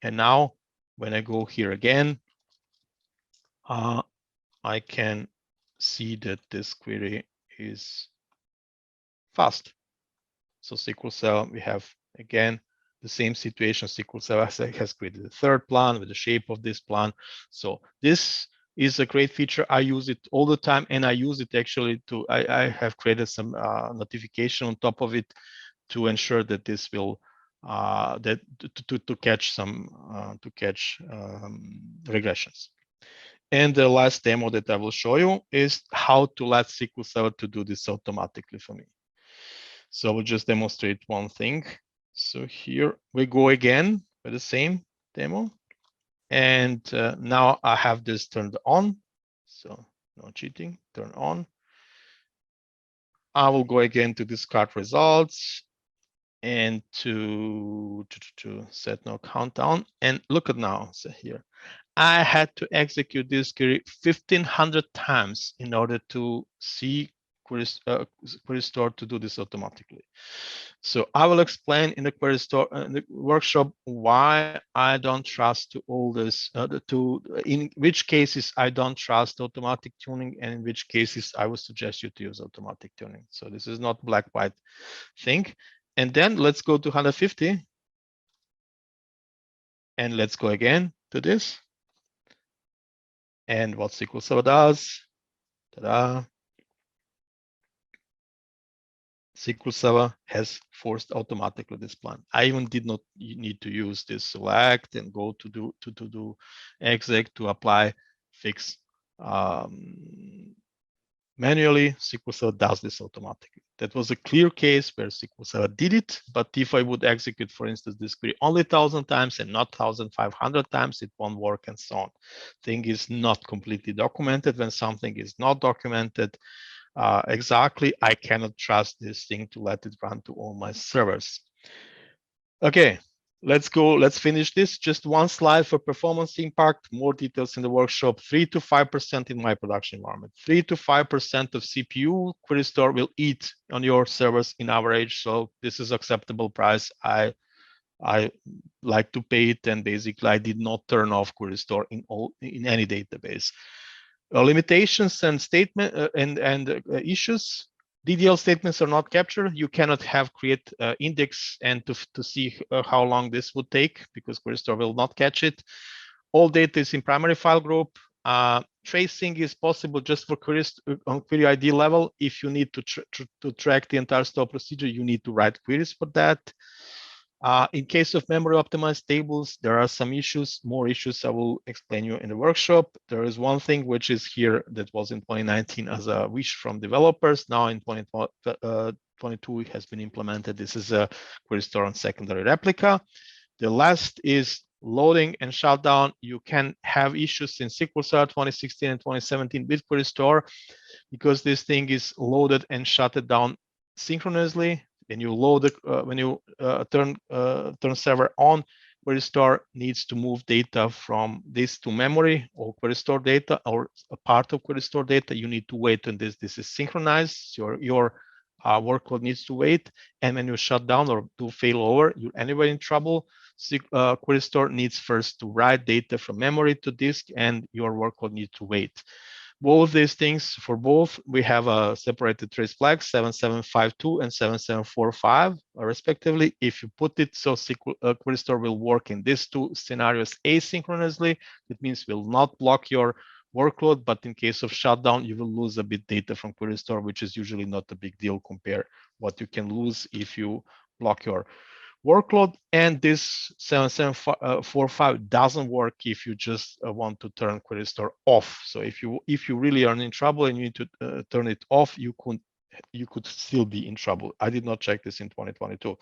And now when I go here again, I can see that this query is fast. So SQL Server, we have again the same situation. SQL Server has created a third plan with the shape of this plan. So this is a great feature. I use it all the time, and I use it actually to. I have created some notification on top of it to ensure that this will to catch regressions. And the last demo that I will show you is how to let SQL Server to do this automatically for me. So I will just demonstrate one thing. So here we go again with the same demo. And now I have this turned on. So no cheating, turn on. I will go again to discard results and to set no countdown. And look at now, so here. I had to execute this query 1,500 times in order to see query store to do this automatically. So I will explain in the query store in the workshop why I don't trust to all this, in which cases I don't trust automatic tuning, and in which cases I would suggest you to use automatic tuning. So this is not black-white thing. And then let's go to 150. And let's go again to this. And what SQL Server does, ta-da, SQL Server has forced automatically this plan. I even did not need to use this select and go to do exec to apply fix manually. SQL Server does this automatically. That was a clear case where SQL Server did it, but if I would execute, for instance, this query only 1,000 times and not 1,500 times, it won't work and so on. Thing is not completely documented. When something is not documented exactly, I cannot trust this thing to let it run to all my servers. Okay, let's go. Let's finish this. Just one slide for performance impact. More details in the workshop. 3 to 5% in my production environment. 3 to 5% of CPU query store will eat on your servers in average. So this is acceptable price. I like to pay it, and basically I did not turn off query store in any database. Limitations and statement issues. DDL statements are not captured. You cannot have create index and to see how long this would take, because query store will not catch it. All data is in primary file group. Tracing is possible just for queries on query ID level. If you need to track the entire store procedure, you need to write queries for that. In case of memory optimized tables, there are some issues, more issues I will explain you in the workshop. There is one thing which is here that was in 2019 as a wish from developers. Now in 2022 it has been implemented. This is a query store on secondary replica. The last is loading and shutdown. You can have issues in SQL Server 2016 and 2017 with query store because this thing is loaded and shut it down synchronously. When you load it, turn server on, query store needs to move data from this to memory or query store data or a part of query store data. You need to wait until this is synchronized. Your workload needs to wait, and when you shut down or do failover, you're anyway in trouble. Query store needs first to write data from memory to disk, and your workload needs to wait. Both these things, for both, we have a separated trace flags, 7752 and 7745, respectively. If you put it so query store will work in these two scenarios asynchronously, it means will not block your workload, but in case of shutdown, you will lose a bit data from query store, which is usually not a big deal compared what you can lose if you block your workload. And this 7745 doesn't work if you just want to turn query store off. So if you really are in trouble and you need to turn it off, you could still be in trouble. I did not check this in 2022.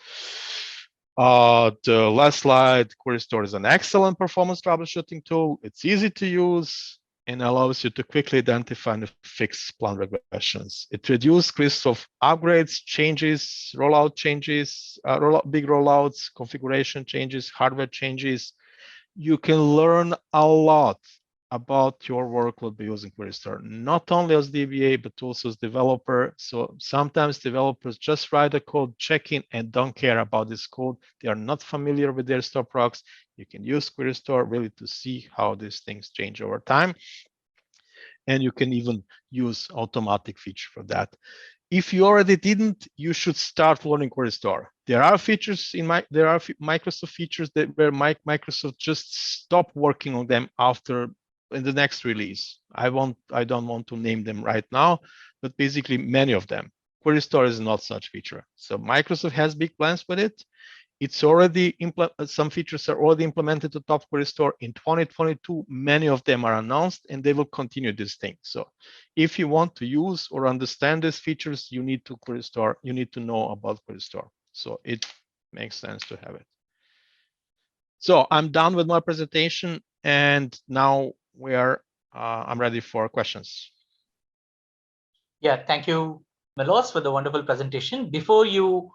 The last slide, query store is an excellent performance troubleshooting tool. It's easy to use and allows you to quickly identify and fix plan regressions. It reduces risks of upgrades, changes, rollout changes, big rollouts, configuration changes, hardware changes. You can learn a lot about your workload by using query store, not only as DBA, but also as developer. So sometimes developers just write a code, check in, and don't care about this code. They are not familiar with their store procs. You can use query store really to see how these things change over time. And you can even use automatic feature for that. If you already didn't, you should start learning query store. There are features there are Microsoft features that where Microsoft just stop working on them after in the next release. I don't want to name them right now, but basically many of them. Query store is not such feature. So Microsoft has big plans with it. It's already some features are already implemented to top query store in 2022. Many of them are announced, and they will continue this thing. So, if you want to use or understand these features, you need to query store. You need to know about query store. So it makes sense to have it. So I'm done with my presentation, and now I'm ready for questions. Yeah, thank you, Milos, for the wonderful presentation. Before you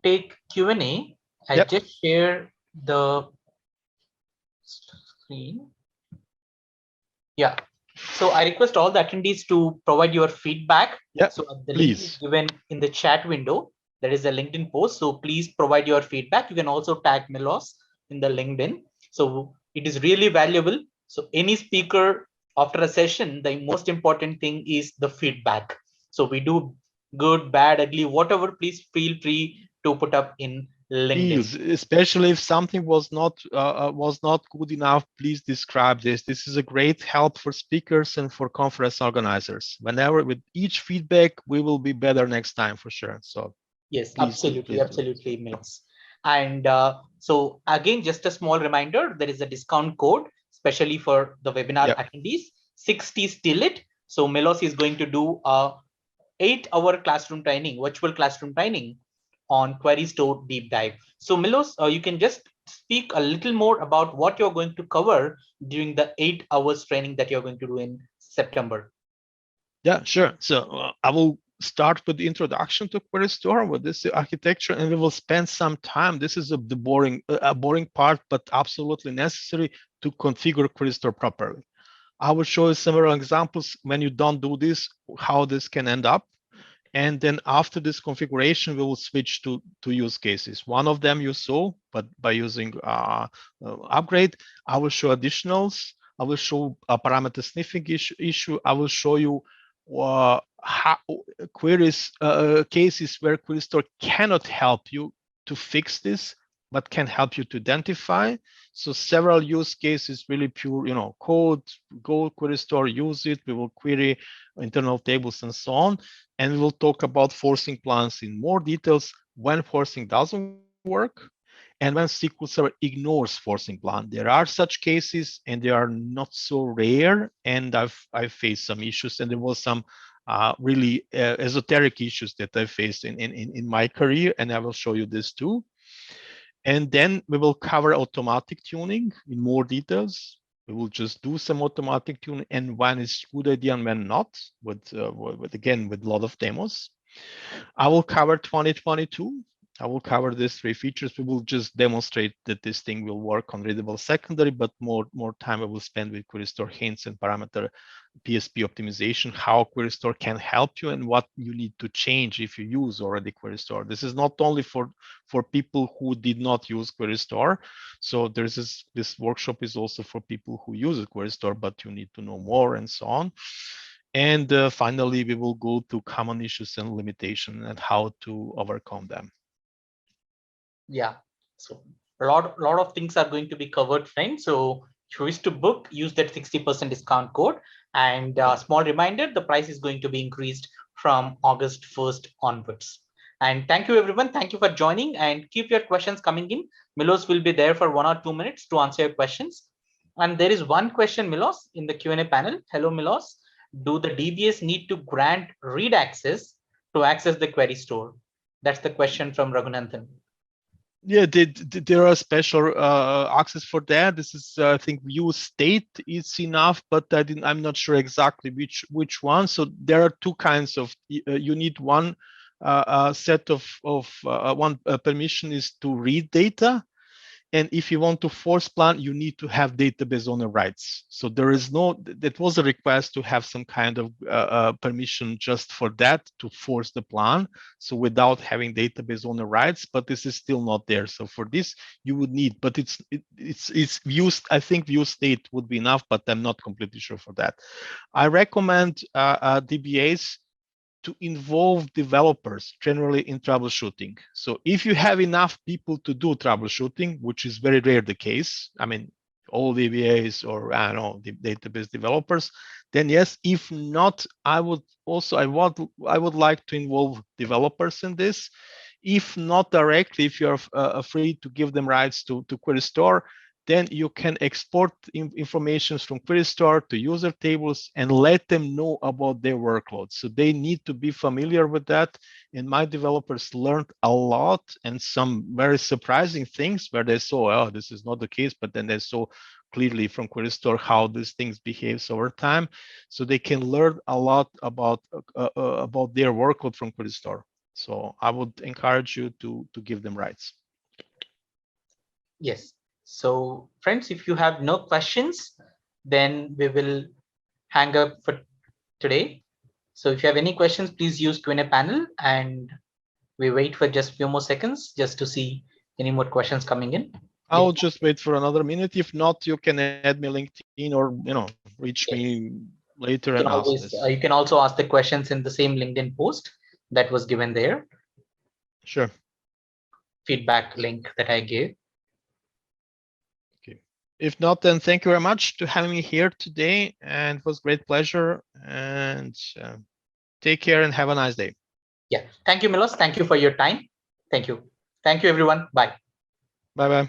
take Q&A, I just share the screen. Yeah. So I request all the attendees to provide your feedback. So the link is given in the chat window. There is a LinkedIn post. So please provide your feedback. You can also tag Milos in the LinkedIn. So it is really valuable. So any speaker after a session, the most important thing is the feedback. So we do good, bad, ugly, whatever, please feel free to put up in LinkedIn. Please, especially if something was not good enough, please describe this. This is a great help for speakers and for conference organizers. Whenever with each feedback, we will be better next time for sure. So yes, absolutely, Milos. And so again, just a small reminder, there is a discount code, especially for the webinar attendees, 60 still it. So Milos is going to do a 8-hour classroom training, virtual classroom training on query store deep dive. So Milos, you can just speak a little more about what you're going to cover during the 8 hours training that you're going to do in September. Yeah, sure. So I will start with the introduction to query store with this architecture, and we will spend some time. This is the boring part, but absolutely necessary to configure query store properly. I will show you several examples when you don't do this, how this can end up. And then after this configuration, we will switch to use cases. One of them you saw, but by using upgrade, I will show additionals. I will show a parameter sniffing issue. I will show you how queries cases where query store cannot help you to fix this, but can help you to identify. So several use cases, really pure, code, go query store, use it. We will query internal tables and so on. And we will talk about forcing plans in more details when forcing doesn't work. and when SQL Server ignores forcing plan. There are such cases, and they are not so rare. And I've faced some issues, and there was some really esoteric issues that I faced in my career, and I will show you this too. And then we will cover automatic tuning in more details. We will just do some automatic tuning, and when it's a good idea and when not, with again with a lot of demos. I will cover 2022. I will cover these 3 features. We will just demonstrate that this thing will work on readable secondary, but more time I will spend with query store hints and parameter PSP optimization, how query store can help you and what you need to change if you use already query store. This is not only for people who did not use query store. So there's this workshop is also for people who use query store, but you need to know more and so on. And finally, we will go to common issues and limitations and how to overcome them. Yeah, so a lot of things are going to be covered, friends. So if you wish to book, use that 60% discount code. And small reminder, the price is going to be increased from August 1st onwards. And thank you, everyone. Thank you for joining, and keep your questions coming in. Milos will be there for 1 or 2 minutes to answer your questions. And there is one question, Milos, in the Q&A panel. Hello, Milos. Do the DBAs need to grant read access to access the query store? That's the question from Raghunathan. Yeah, there are special access for that. This is, I think, view state is enough, but I'm not sure exactly which one. So there are 2 kinds of. You need one set of one permission is to read data. And if you want to force plan, you need to have database owner rights. So there is that was a request to have some kind of permission just for that to force the plan. So without having database owner rights, but this is still not there. So for this you would need, but it's used. I think view state would be enough, but I'm not completely sure for that. I recommend DBAs to involve developers generally in troubleshooting. So if you have enough people to do troubleshooting, which is very rare the case, I mean, all DBAs or I don't know, the database developers, then yes. If not, I would like to involve developers in this. If not directly, if you're free to give them rights to query store, then you can export information from query store to user tables and let them know about their workload. So they need to be familiar with that. And my developers learned a lot and some very surprising things where they saw, oh, this is not the case, but then they saw clearly from query store how these things behaves over time. So they can learn a lot about their workload from query store. So I would encourage you to give them rights. Yes. So friends, if you have no questions, then we will hang up for today. So if you have any questions, please use Q&A panel, and we wait for just a few more seconds just to see any more questions coming in. I'll just wait for another minute. If not, you can add me LinkedIn or reach me later and ask this. You can also ask the questions in the same LinkedIn post that was given there. Sure. Feedback link that I gave. Okay. If not, then thank you very much to having me here today, and it was a great pleasure. And take care and have a nice day. Yeah. Thank you, Milos. Thank you for your time. Thank you. Thank you, everyone. Bye. Bye-bye.